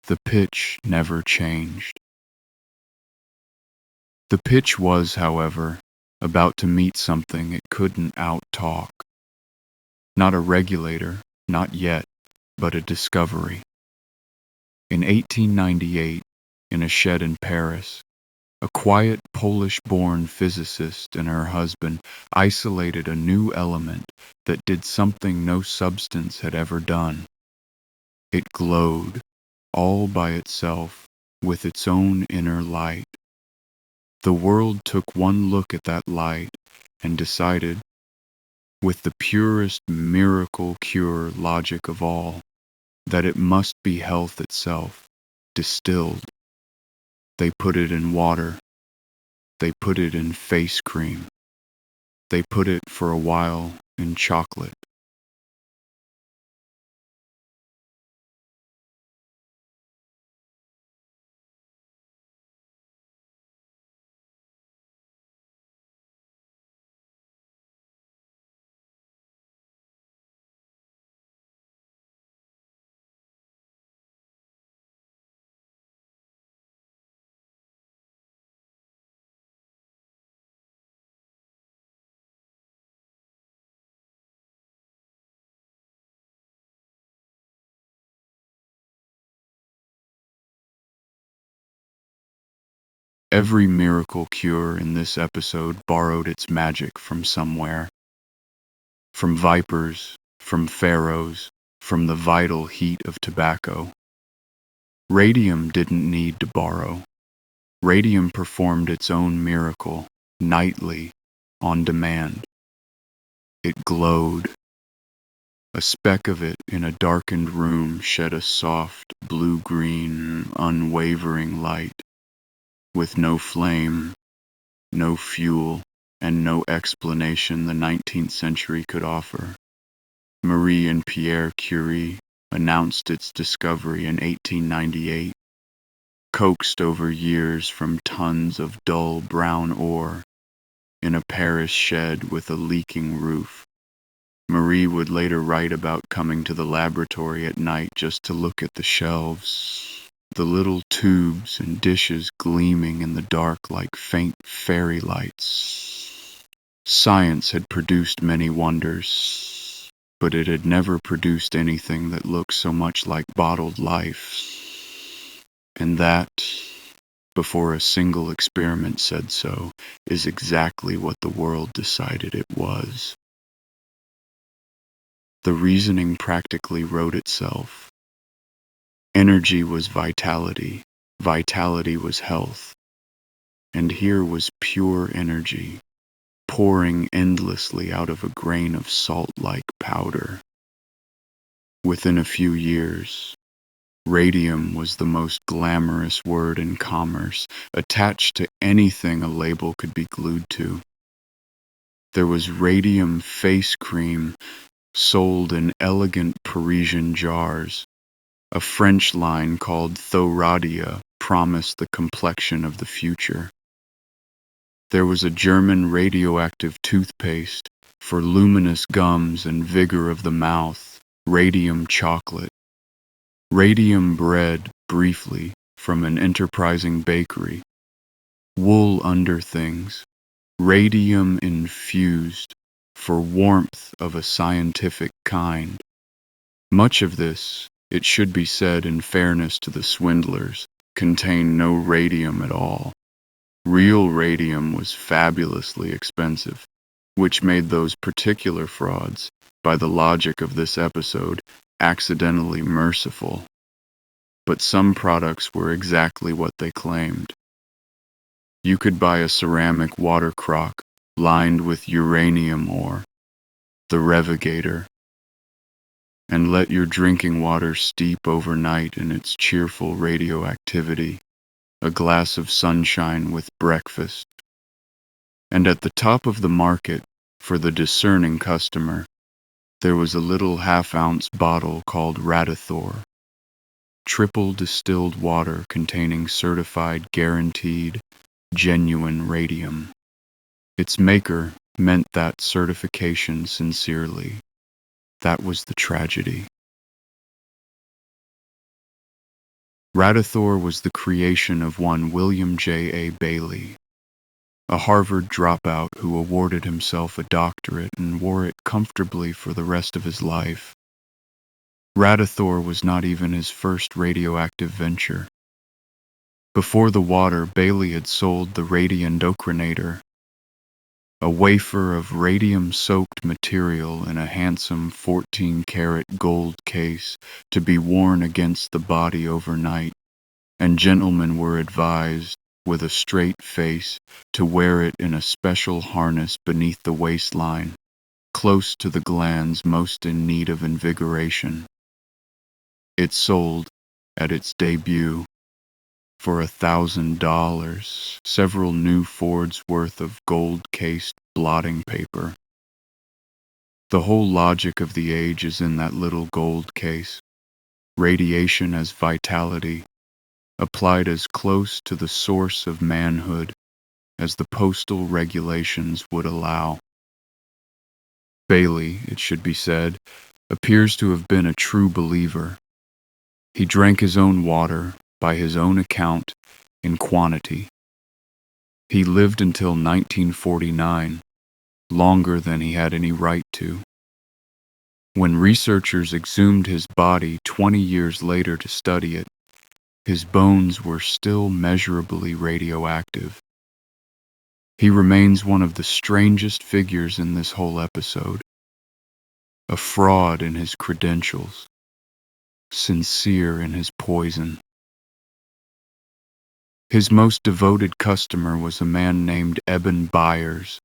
The pitch never changed. The pitch was, however, about to meet something it couldn't out-talk. Not a regulator, not yet, but a discovery. In 1898, in a shed in Paris, a quiet Polish-born physicist and her husband isolated a new element that did something no substance had ever done. It glowed, all by itself, with its own inner light. The world took one look at that light and decided, with the purest miracle cure logic of all, that it must be health itself, distilled. They put it in water. They put it in face cream. They put it for a while in chocolate. Every miracle cure in this episode borrowed its magic from somewhere. From vipers, from pharaohs, from the vital heat of tobacco. Radium didn't need to borrow. Radium performed its own miracle, nightly, on demand. It glowed. A speck of it in a darkened room shed a soft, blue-green, unwavering light, with no flame, no fuel, and no explanation the 19th century could offer. Marie and Pierre Curie announced its discovery in 1898, coaxed over years from tons of dull brown ore in a Paris shed with a leaking roof. Marie would later write about coming to the laboratory at night just to look at the shelves, the little tubes and dishes gleaming in the dark like faint fairy lights. Science had produced many wonders, but it had never produced anything that looked so much like bottled life. And that, before a single experiment said so, is exactly what the world decided it was. The reasoning practically wrote itself. Energy was vitality, vitality was health, and here was pure energy, pouring endlessly out of a grain of salt-like powder. Within a few years, radium was the most glamorous word in commerce, attached to anything a label could be glued to. There was radium face cream sold in elegant Parisian jars. A French line called Theriac promised the complexion of the future. There was a German radioactive toothpaste for luminous gums and vigor of the mouth, radium chocolate. Radium bread, briefly, from an enterprising bakery. Wool underthings, radium infused, for warmth of a scientific kind. Much of this, it should be said in fairness to the swindlers, contained no radium at all. Real radium was fabulously expensive, which made those particular frauds, by the logic of this episode, accidentally merciful. But some products were exactly what they claimed. You could buy a ceramic water crock lined with uranium ore, the revigator, and let your drinking water steep overnight in its cheerful radioactivity, a glass of sunshine with breakfast. And at the top of the market, for the discerning customer, there was a little half-ounce bottle called Radioactive, triple distilled water containing certified guaranteed genuine radium. Its maker meant that certification sincerely. That was the tragedy. Radioactive was the creation of one William J. A. Bailey, a Harvard dropout who awarded himself a doctorate and wore it comfortably for the rest of his life. Radioactive was not even his first radioactive venture. Before the water, Bailey had sold the radioendocrinator, a wafer of radium-soaked material in a handsome 14-karat gold case to be worn against the body overnight, and gentlemen were advised, with a straight face, to wear it in a special harness beneath the waistline, close to the glands most in need of invigoration. It sold, at its debut, for $1,000, several new Fords worth of gold-cased blotting paper. The whole logic of the age is in that little gold case. Radiation as vitality, applied as close to the source of manhood as the postal regulations would allow. Bailey, it should be said, appears to have been a true believer. He drank his own water, by his own account, in quantity. He lived until 1949, longer than he had any right to. When researchers exhumed his body 20 years later to study it, his bones were still measurably radioactive. He remains one of the strangest figures in this whole episode, a fraud in his credentials, sincere in his poison. His most devoted customer was a man named Eben Byers,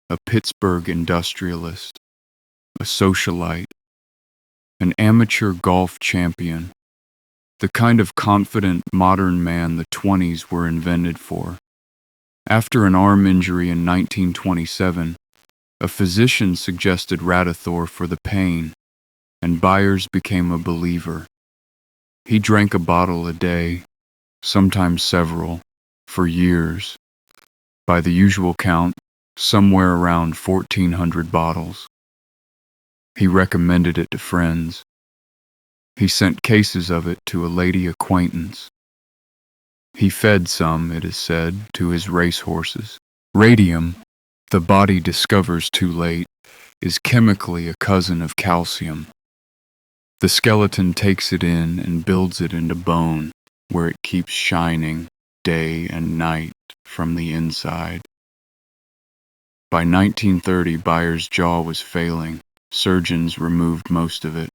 a Pittsburgh industrialist, a socialite, an amateur golf champion, the kind of confident modern man the 20s were invented for. After an arm injury in 1927, a physician suggested Radioactive for the pain, and Byers became a believer. He drank a bottle a day, sometimes several, for years. By the usual count, somewhere around 1,400 bottles. He recommended it to friends. He sent cases of it to a lady acquaintance. He fed some, it is said, to his racehorses. Radium, the body discovers too late, is chemically a cousin of calcium. The skeleton takes it in and builds it into bone, where it keeps shining day and night from the inside. By 1930, Byers' jaw was failing. Surgeons removed most of it.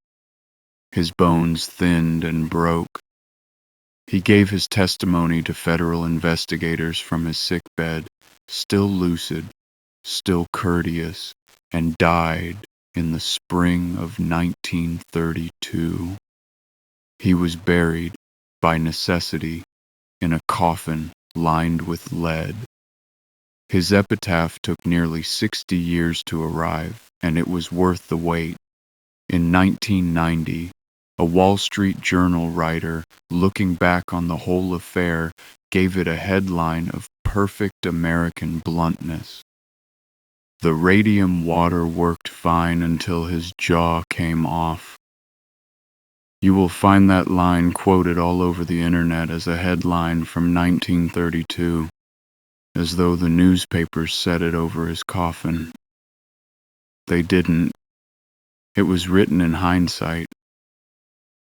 His bones thinned and broke. He gave his testimony to federal investigators from his sick bed, still lucid, still courteous, and died in the spring of 1932. He was buried, by necessity, in a coffin lined with lead. His epitaph took nearly 60 years to arrive, and it was worth the wait. In 1990, a Wall Street Journal writer, looking back on the whole affair, gave it a headline of perfect American bluntness. The radium water worked fine until his jaw came off. You will find that line quoted all over the internet as a headline from 1932, as though the newspapers said it over his coffin. They didn't. It was written in hindsight.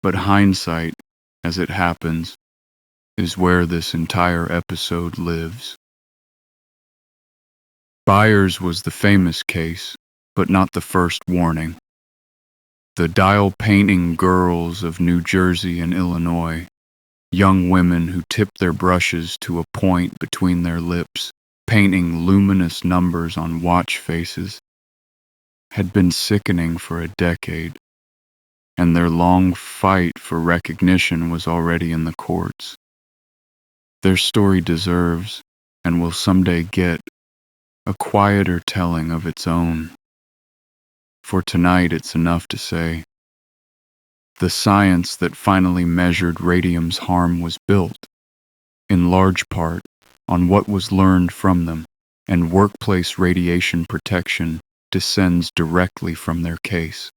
But hindsight, as it happens, is where this entire episode lives. Byers was the famous case, but not the first warning. The dial-painting girls of New Jersey and Illinois, young women who tipped their brushes to a point between their lips, painting luminous numbers on watch faces, had been sickening for a decade, and their long fight for recognition was already in the courts. Their story deserves, and will someday get, a quieter telling of its own. For tonight it's enough to say, the science that finally measured radium's harm was built, in large part, on what was learned from them, and workplace radiation protection descends directly from their case.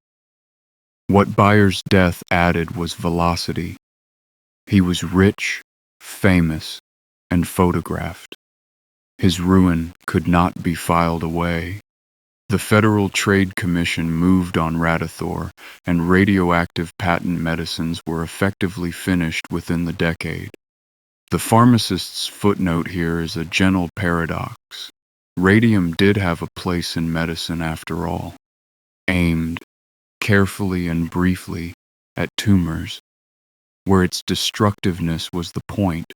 What Byers' death added was velocity. He was rich, famous, and photographed. His ruin could not be filed away. The Federal Trade Commission moved on Radithor, and radioactive patent medicines were effectively finished within the decade. The pharmacist's footnote here is a gentle paradox. Radium did have a place in medicine after all, aimed, carefully and briefly, at tumors, where its destructiveness was the point.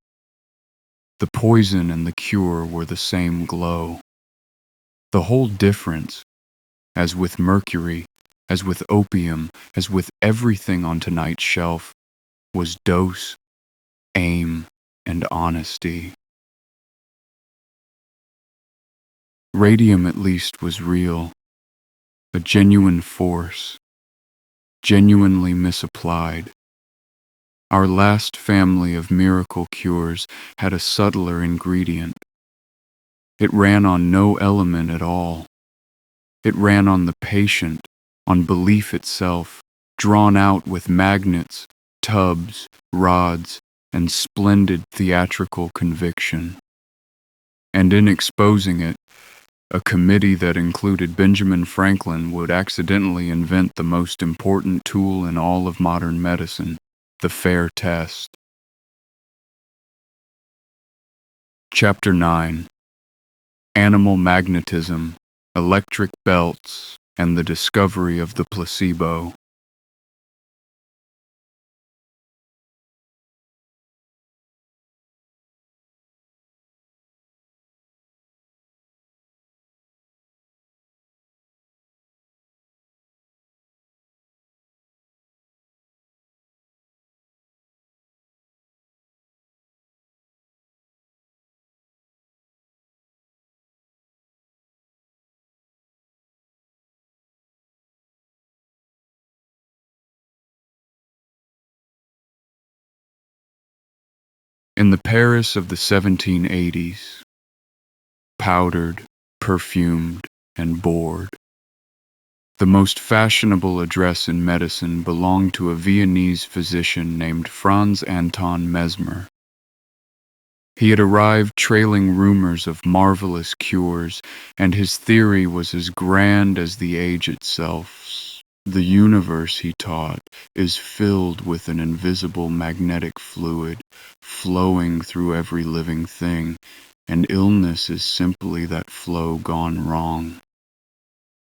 The poison and the cure were the same glow. The whole difference, as with Mercury, as with opium, as with everything on tonight's shelf, was dose, aim, and honesty. Radium at least was real, a genuine force, genuinely misapplied. Our last family of miracle cures had a subtler ingredient. It ran on no element at all. It ran on the patient, on belief itself, drawn out with magnets, tubs, rods, and splendid theatrical conviction. And in exposing it, a committee that included Benjamin Franklin would accidentally invent the most important tool in all of modern medicine, the fair test. Chapter 9. Animal Magnetism, Electric Belts, and the Discovery of the Placebo. In the Paris of the 1780s, powdered, perfumed, and bored, the most fashionable address in medicine belonged to a Viennese physician named Franz Anton Mesmer. He had arrived trailing rumors of marvelous cures, and his theory was as grand as the age itself. The universe, he taught, is filled with an invisible magnetic fluid flowing through every living thing, and illness is simply that flow gone wrong.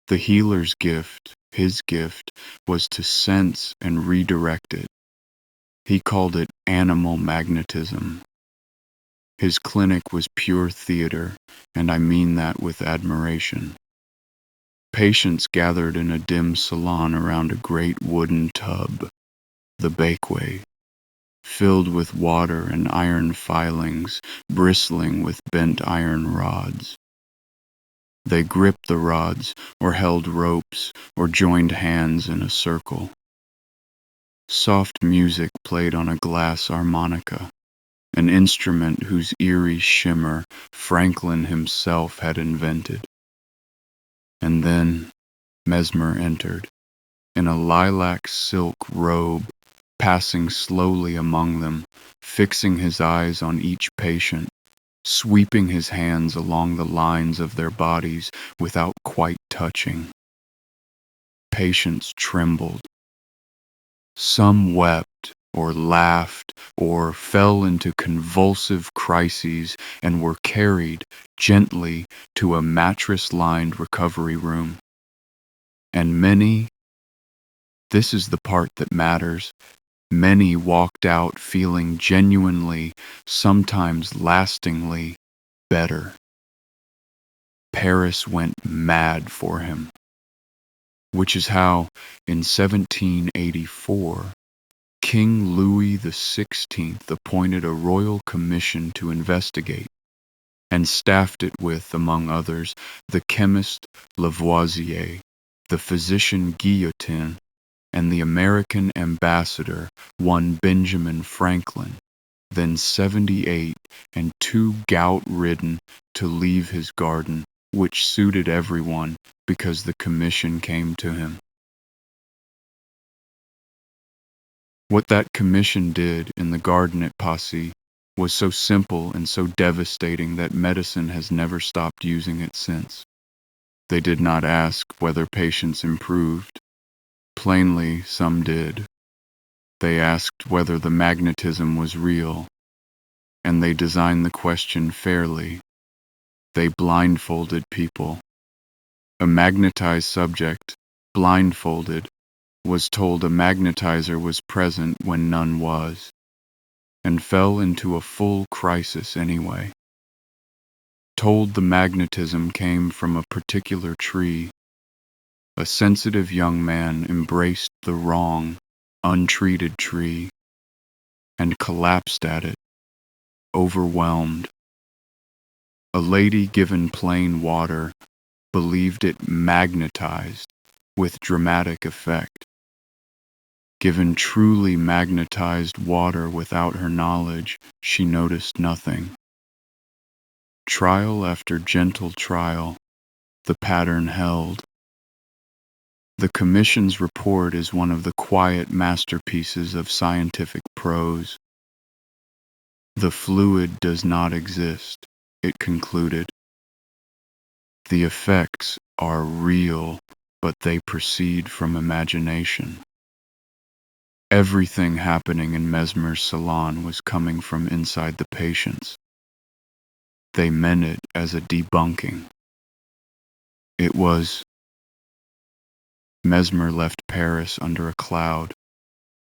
The healer's gift, his gift, was to sense and redirect it. He called it animal magnetism. His clinic was pure theater, and I mean that with admiration. Patients gathered in a dim salon around a great wooden tub, the bakeway, filled with water and iron filings, bristling with bent iron rods. They gripped the rods, or held ropes, or joined hands in a circle. Soft music played on a glass harmonica, an instrument whose eerie shimmer Franklin himself had invented. And then Mesmer entered, in a lilac silk robe, passing slowly among them, fixing his eyes on each patient, sweeping his hands along the lines of their bodies without quite touching. Patients trembled. Some wept, or laughed, or fell into convulsive crises and were carried gently to a mattress-lined recovery room. And many, this is the part that matters, many walked out feeling genuinely, sometimes lastingly, better. Paris went mad for him, which is how, in 1784, King Louis XVI appointed a royal commission to investigate, and staffed it with, among others, the chemist Lavoisier, the physician Guillotin, and the American ambassador, one Benjamin Franklin, then 78 and too gout-ridden to leave his garden, which suited everyone because the commission came to him. What that commission did in the garden at Passy was so simple and so devastating that medicine has never stopped using it since. They did not ask whether patients improved. Plainly, some did. They asked whether the magnetism was real, and they designed the question fairly. They blindfolded people. A magnetized subject, blindfolded, was told a magnetizer was present when none was, and fell into a full crisis anyway. Told the magnetism came from a particular tree, a sensitive young man embraced the wrong, untreated tree, and collapsed at it, overwhelmed. A lady given plain water believed it magnetized with dramatic effect. Given truly magnetized water without her knowledge, she noticed nothing. Trial after gentle trial, the pattern held. The Commission's report is one of the quiet masterpieces of scientific prose. The fluid does not exist, it concluded. The effects are real, but they proceed from imagination. Everything happening in Mesmer's salon was coming from inside the patients. They meant it as a debunking. It was. Mesmer left Paris under a cloud,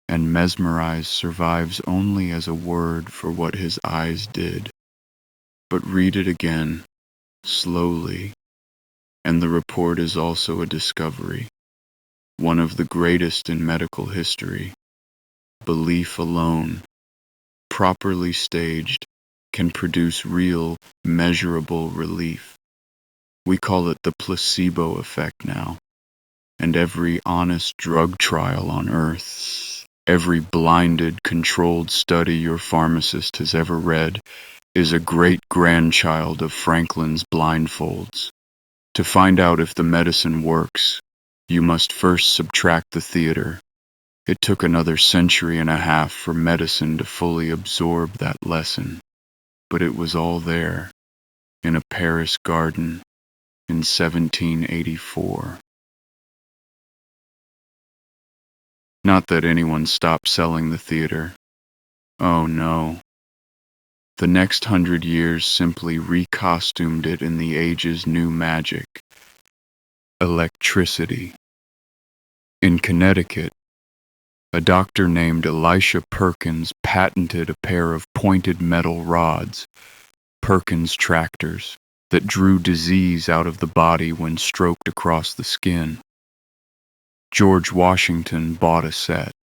and mesmerized survives only as a word for what his eyes did. But read it again, slowly, and the report is also a discovery, one of the greatest in medical history. Belief alone, properly staged, can produce real, measurable relief. We call it the placebo effect now, and every honest drug trial on Earth, every blinded, controlled study your pharmacist has ever read, is a great-grandchild of Franklin's blindfolds. To find out if the medicine works, you must first subtract the theater. It took another century and a half for medicine to fully absorb that lesson, but it was all there, in a Paris garden, in 1784. Not that anyone stopped selling the theater. Oh no. The next 100 years simply recostumed it in the age's new magic. Electricity. In Connecticut, a doctor named Elisha Perkins patented a pair of pointed metal rods, Perkins tractors, that drew disease out of the body when stroked across the skin. George Washington bought a set.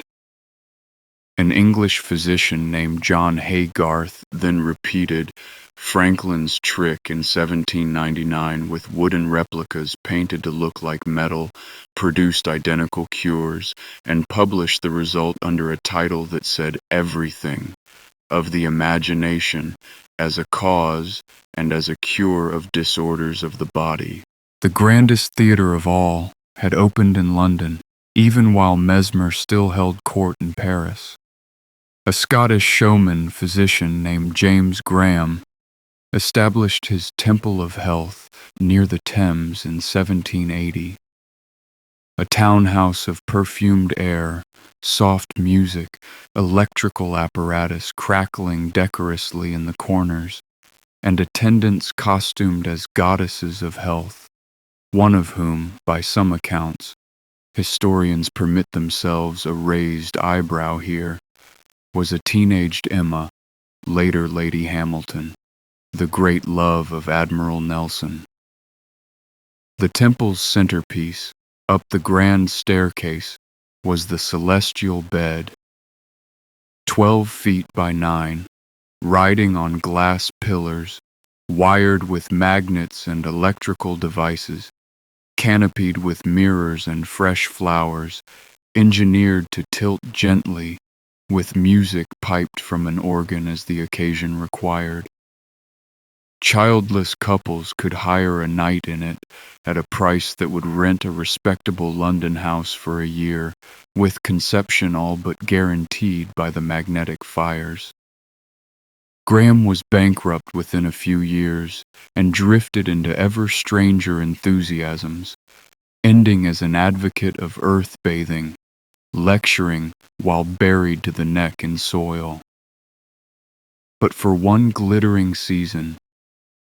An English physician named John Haygarth then repeated Franklin's trick in 1799 with wooden replicas painted to look like metal, produced identical cures, and published the result under a title that said everything of the imagination as a cause and as a cure of disorders of the body. The grandest theatre of all had opened in London, even while Mesmer still held court in Paris. A Scottish showman physician named James Graham established his Temple of Health near the Thames in 1780. A townhouse of perfumed air, soft music, electrical apparatus crackling decorously in the corners, and attendants costumed as goddesses of health, one of whom, by some accounts, historians permit themselves a raised eyebrow here, was a teenaged Emma, later Lady Hamilton, the great love of Admiral Nelson. The temple's centerpiece, up the grand staircase, was the celestial bed, 12 feet by 9, riding on glass pillars, wired with magnets and electrical devices, canopied with mirrors and fresh flowers, engineered to tilt gently, with music piped from an organ as the occasion required. Childless couples could hire a night in it at a price that would rent a respectable London house for a year, with conception all but guaranteed by the magnetic fires. Graham was bankrupt within a few years and drifted into ever stranger enthusiasms, ending as an advocate of earth bathing, lecturing while buried to the neck in soil. But for one glittering season,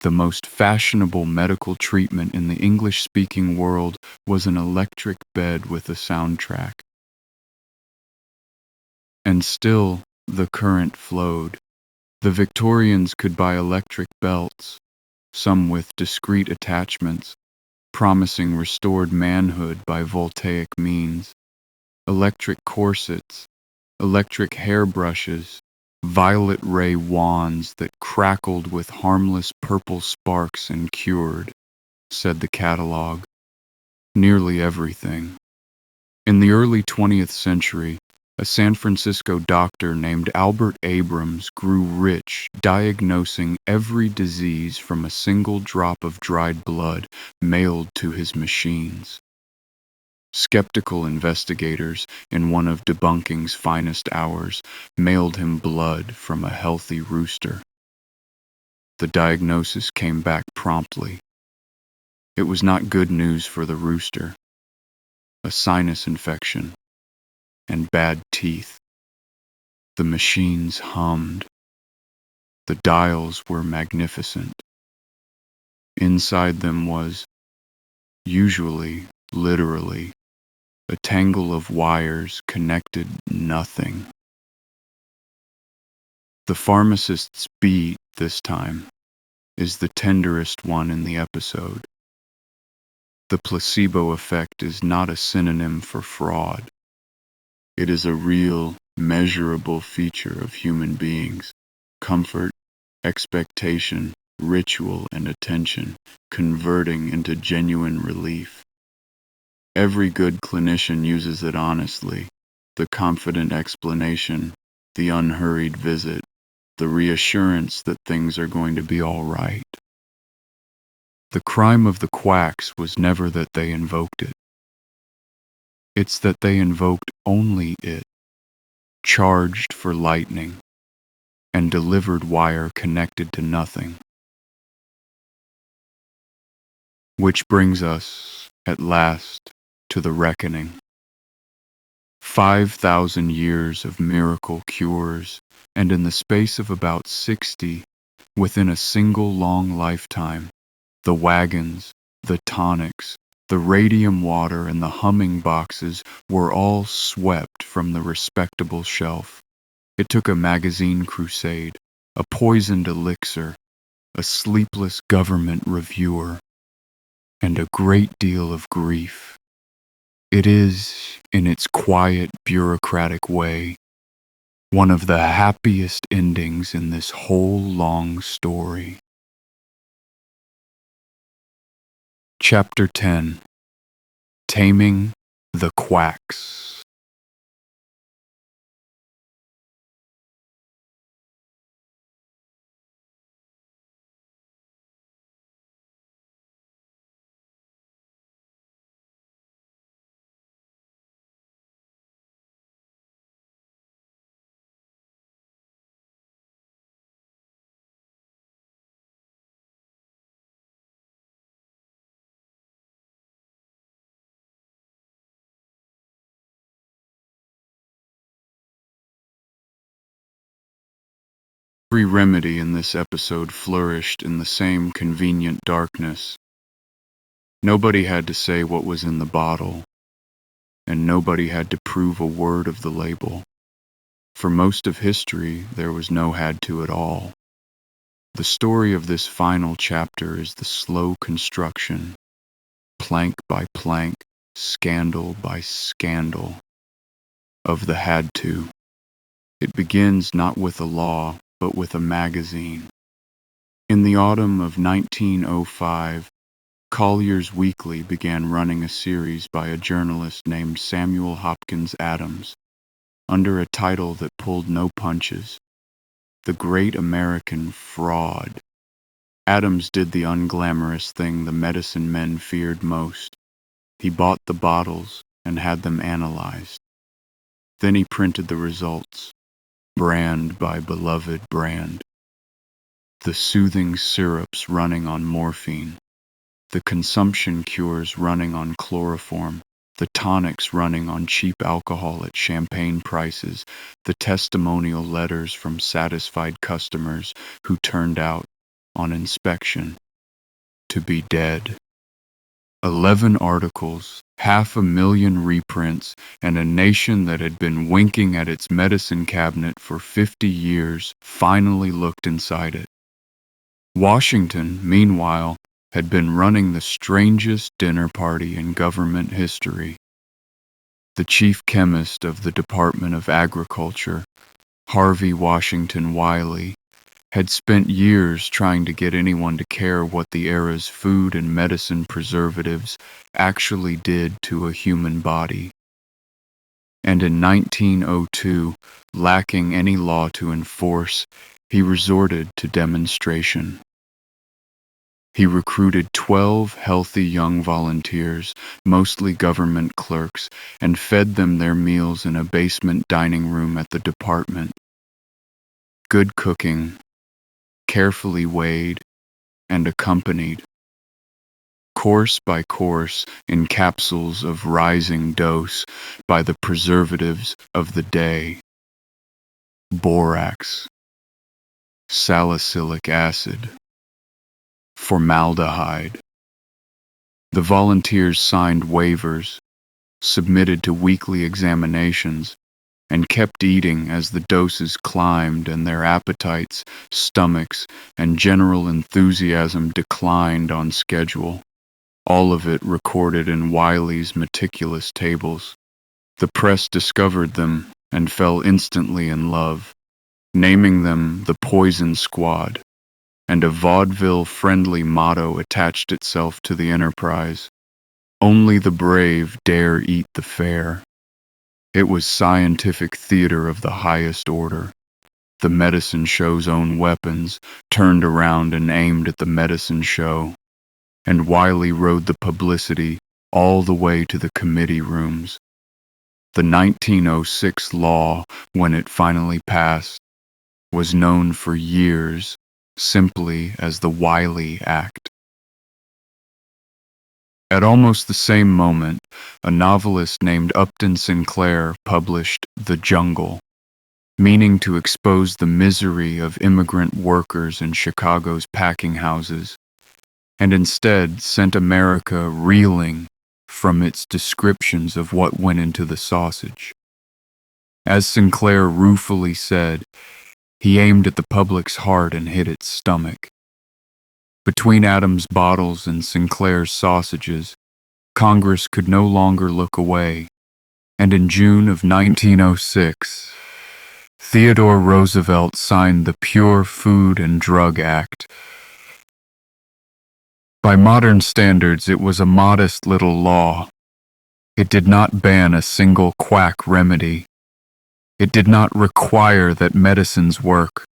the most fashionable medical treatment in the English-speaking world was an electric bed with a soundtrack. And still the current flowed. The Victorians could buy electric belts, some with discreet attachments, promising restored manhood by voltaic means, electric corsets, electric hairbrushes, violet ray wands that crackled with harmless purple sparks and cured, said the catalog. Nearly everything. In the early 20th century, a San Francisco doctor named Albert Abrams grew rich diagnosing every disease from a single drop of dried blood mailed to his machines. Skeptical investigators, in one of debunking's finest hours, mailed him blood from a healthy rooster. The diagnosis came back promptly. It was not good news for the rooster. A sinus infection and bad teeth. The machines hummed. The dials were magnificent. Inside them was, usually, literally, a tangle of wires connected nothing. The pharmacist's beat, this time, is the tenderest one in the episode. The placebo effect is not a synonym for fraud. It is a real, measurable feature of human beings. Comfort, expectation, ritual, and attention converting into genuine relief. Every good clinician uses it honestly. The confident explanation, the unhurried visit, the reassurance that things are going to be all right. The crime of the Quacks was never that they invoked it. It's that they invoked only it, charged for lightning, and delivered wire connected to nothing. Which brings us, at last, to the reckoning. 5,000 years of miracle cures, and in the space of about 60, within a single long lifetime, the wagons, the tonics, the radium water, and the humming boxes were all swept from the respectable shelf. It took a magazine crusade, a poisoned elixir, a sleepless government reviewer, and a great deal of grief. It is, in its quiet, bureaucratic way, One of the happiest endings in this whole long story. Chapter 10. Taming the Quacks. Every remedy in this episode flourished in the same convenient darkness. Nobody had to say what was in the bottle, and nobody had to prove a word of the label. For most of history, there was no had to at all. The story of this final chapter is the slow construction, plank by plank, scandal by scandal, of the had to. It begins not with a law, but with a magazine. In the autumn of 1905, Collier's Weekly began running a series by a journalist named Samuel Hopkins Adams, under a title that pulled no punches: The Great American Fraud. Adams did the unglamorous thing the medicine men feared most. He bought the bottles and had them analyzed. Then he printed the results, brand by beloved brand. The soothing syrups running on morphine, the consumption cures running on chloroform, the tonics running on cheap alcohol at champagne prices, the testimonial letters from satisfied customers who turned out, on inspection, to be dead. 11 articles, 500,000 reprints, and a nation that had been winking at its medicine cabinet for 50 years finally looked inside it. Washington, meanwhile, had been running the strangest dinner party in government history. The chief chemist of the Department of Agriculture, Harvey Washington Wiley, had spent years trying to get anyone to care what the era's food and medicine preservatives actually did to a human body. And in 1902, lacking any law to enforce, he resorted to demonstration. He recruited 12 healthy young volunteers, mostly government clerks, and fed them their meals in a basement dining room at the department. Good cooking, carefully weighed and accompanied, course by course in capsules of rising dose, by the preservatives of the day: borax, salicylic acid, formaldehyde. The volunteers signed waivers, submitted to weekly examinations, and kept eating as the doses climbed and their appetites, stomachs, and general enthusiasm declined on schedule. All of it recorded in Wiley's meticulous tables. The press discovered them and fell instantly in love, naming them the Poison Squad, and a vaudeville-friendly motto attached itself to the enterprise: Only the brave dare eat the fair. It was scientific theater of the highest order. The medicine show's own weapons turned around and aimed at the medicine show, and Wiley rode the publicity all the way to the committee rooms. The 1906 law, when it finally passed, was known for years simply as the Wiley Act. At almost the same moment, a novelist named Upton Sinclair published The Jungle, meaning to expose the misery of immigrant workers in Chicago's packing houses, and instead sent America reeling from its descriptions of what went into the sausage. As Sinclair ruefully said, he aimed at the public's heart and hit its stomach. Between Adams' bottles and Sinclair's sausages, Congress could no longer look away, and in June of 1906, Theodore Roosevelt signed the Pure Food and Drug Act. By modern standards, it was a modest little law. It did not ban a single quack remedy. It did not require that medicines work.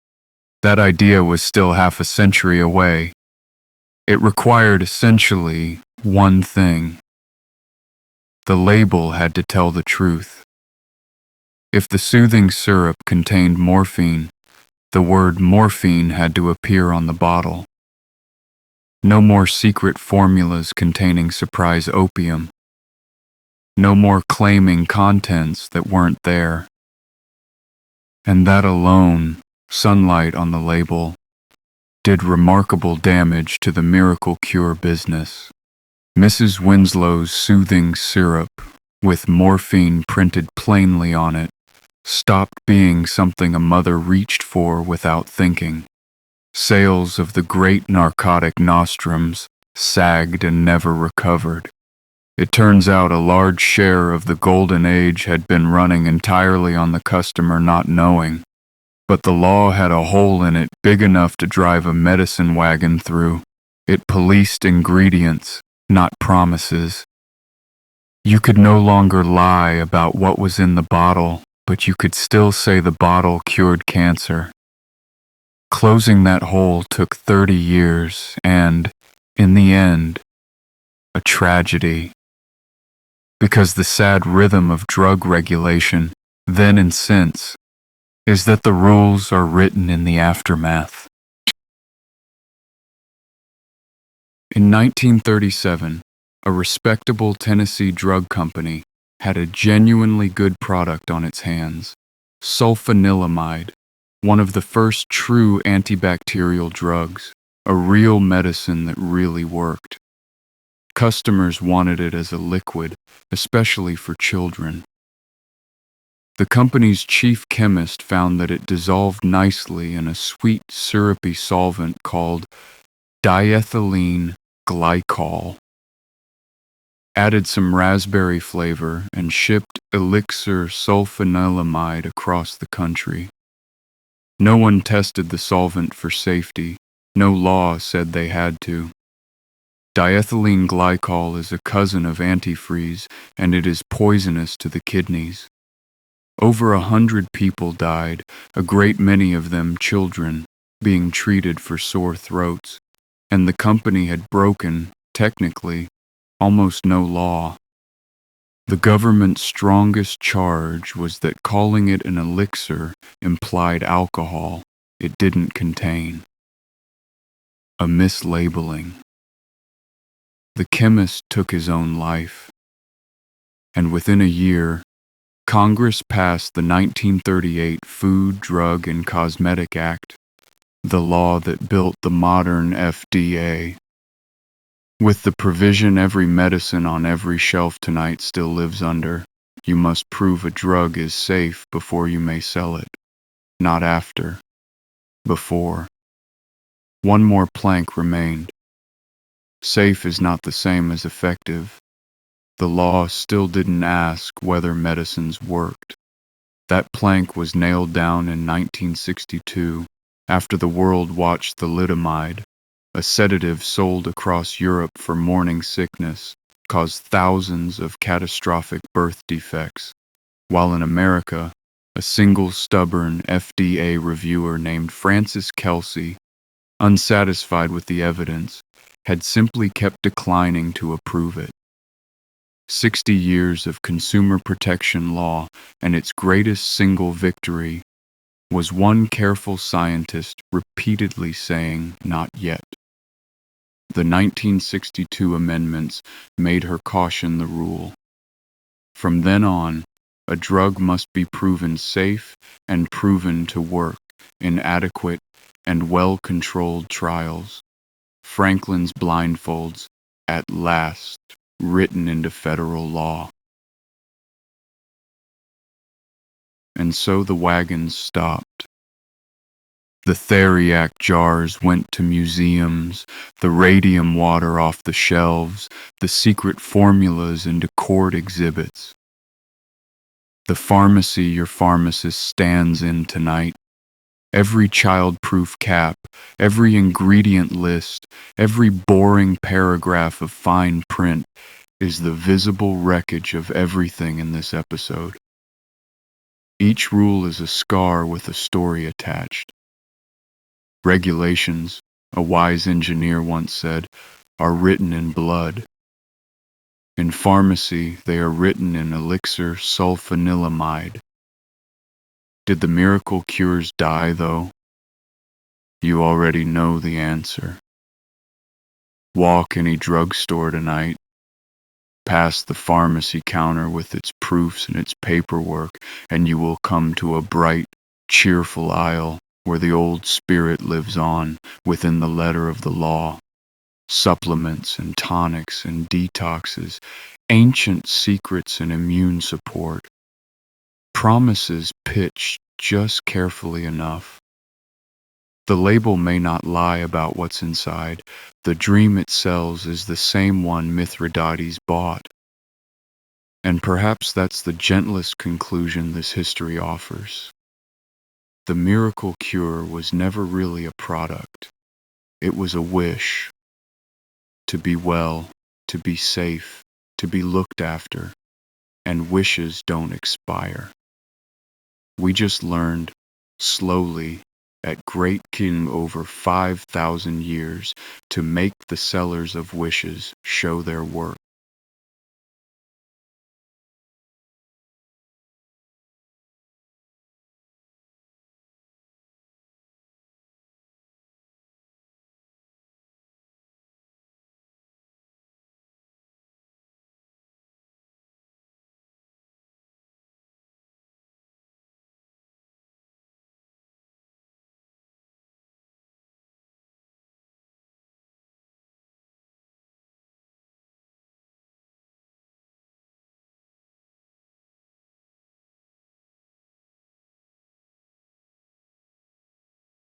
That idea was still half a century away. It required essentially one thing. The label had to tell the truth. If the soothing syrup contained morphine, the word morphine had to appear on the bottle. No more secret formulas containing surprise opium. No more claiming contents that weren't there. And that alone, sunlight on the label, did remarkable damage to the miracle cure business. Mrs. Winslow's soothing syrup, with morphine printed plainly on it, stopped being something a mother reached for without thinking. Sales of the great narcotic nostrums sagged and never recovered. It turns out a large share of the golden age had been running entirely on the customer not knowing, but the law had a hole in it big enough to drive a medicine wagon through. It policed ingredients, not promises. You could no longer lie about what was in the bottle, but you could still say the bottle cured cancer. Closing that hole took 30 years and, in the end, a tragedy. Because the sad rhythm of drug regulation, then and since, is that the rules are written in the aftermath. In 1937, a respectable Tennessee drug company had a genuinely good product on its hands, sulfanilamide, one of the first true antibacterial drugs, a real medicine that really worked. Customers wanted it as a liquid, especially for children. The company's chief chemist found that it dissolved nicely in a sweet, syrupy solvent called diethylene glycol. Added some raspberry flavor and shipped elixir sulfanilamide across the country. No one tested the solvent for safety. No law said they had to. Diethylene glycol is a cousin of antifreeze, and it is poisonous to the kidneys. Over 100 people died, a great many of them children, being treated for sore throats, and the company had broken, technically, almost no law. The government's strongest charge was that calling it an elixir implied alcohol it didn't contain. A mislabeling. The chemist took his own life, and within a year, Congress passed the 1938 Food, Drug, and Cosmetic Act, the law that built the modern FDA. With the provision every medicine on every shelf tonight still lives under, you must prove a drug is safe before you may sell it, not after, before. One more plank remained. Safe is not the same as effective. The law still didn't ask whether medicines worked. That plank was nailed down in 1962 after the world watched thalidomide, a sedative sold across Europe for morning sickness, caused thousands of catastrophic birth defects, while in America, a single stubborn FDA reviewer named Francis Kelsey, unsatisfied with the evidence, had simply kept declining to approve it. 60 years of consumer protection law, and its greatest single victory was one careful scientist repeatedly saying, "Not yet." The 1962 amendments made her caution the rule. From then on, a drug must be proven safe and proven to work in adequate and well-controlled trials. Franklin's blindfolds, at last, written into federal law. And so the wagons stopped. The Theriac jars went to museums, the radium water off the shelves, the secret formulas into court exhibits. The pharmacy your pharmacist stands in tonight. Every child-proof cap, every ingredient list, every boring paragraph of fine print is the visible wreckage of everything in this episode. Each rule is a scar with a story attached. Regulations, a wise engineer once said, are written in blood. In pharmacy, they are written in elixir sulfanilamide. Did the miracle cures die, though? You already know the answer. Walk any drugstore tonight, past the pharmacy counter with its proofs and its paperwork, and you will come to a bright, cheerful aisle where the old spirit lives on within the letter of the law. Supplements and tonics and detoxes, ancient secrets and immune support. Promises pitched just carefully enough. The label may not lie about what's inside. The dream it sells is the same one Mithridates bought. And perhaps that's the gentlest conclusion this history offers. The miracle cure was never really a product. It was a wish. To be well, to be safe, to be looked after. And wishes don't expire. We just learned, slowly, at great king over 5,000 years, to make the sellers of wishes show their work.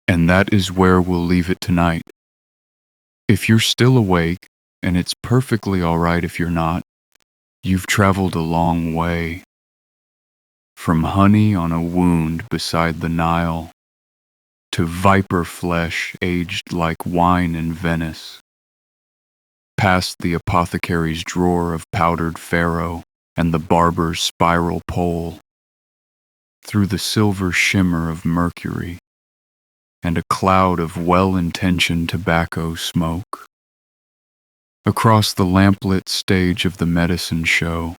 And that is where we'll leave it tonight. If you're still awake, and it's perfectly all right if you're not, you've traveled a long way. From honey on a wound beside the Nile, to viper flesh aged like wine in Venice, past the apothecary's drawer of powdered faro and the barber's spiral pole, through the silver shimmer of Mercury, and a cloud of well-intentioned tobacco smoke. Across the lamplit stage of the medicine show,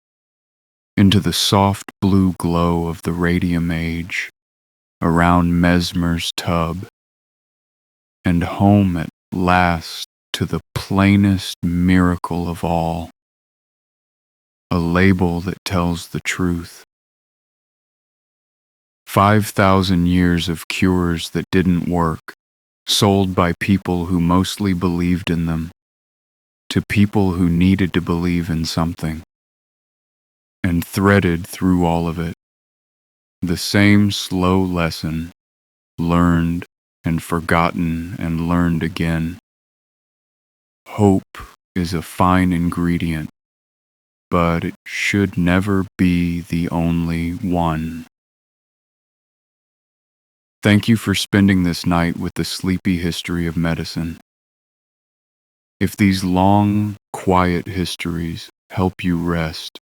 into the soft blue glow of the Radium age, around Mesmer's tub, and home at last to the plainest miracle of all, a label that tells the truth. 5,000 years of cures that didn't work, sold by people who mostly believed in them, to people who needed to believe in something. And threaded through all of it, the same slow lesson, learned and forgotten and learned again. Hope is a fine ingredient, but it should never be the only one. Thank you for spending this night with the sleepy history of medicine. If these long, quiet histories help you rest,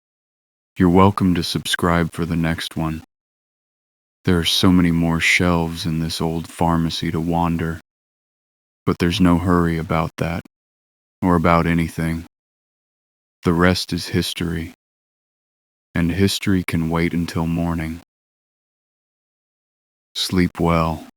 you're welcome to subscribe for the next one. There are so many more shelves in this old pharmacy to wander, but there's no hurry about that, or about anything. The rest is history, and history can wait until morning. Sleep well.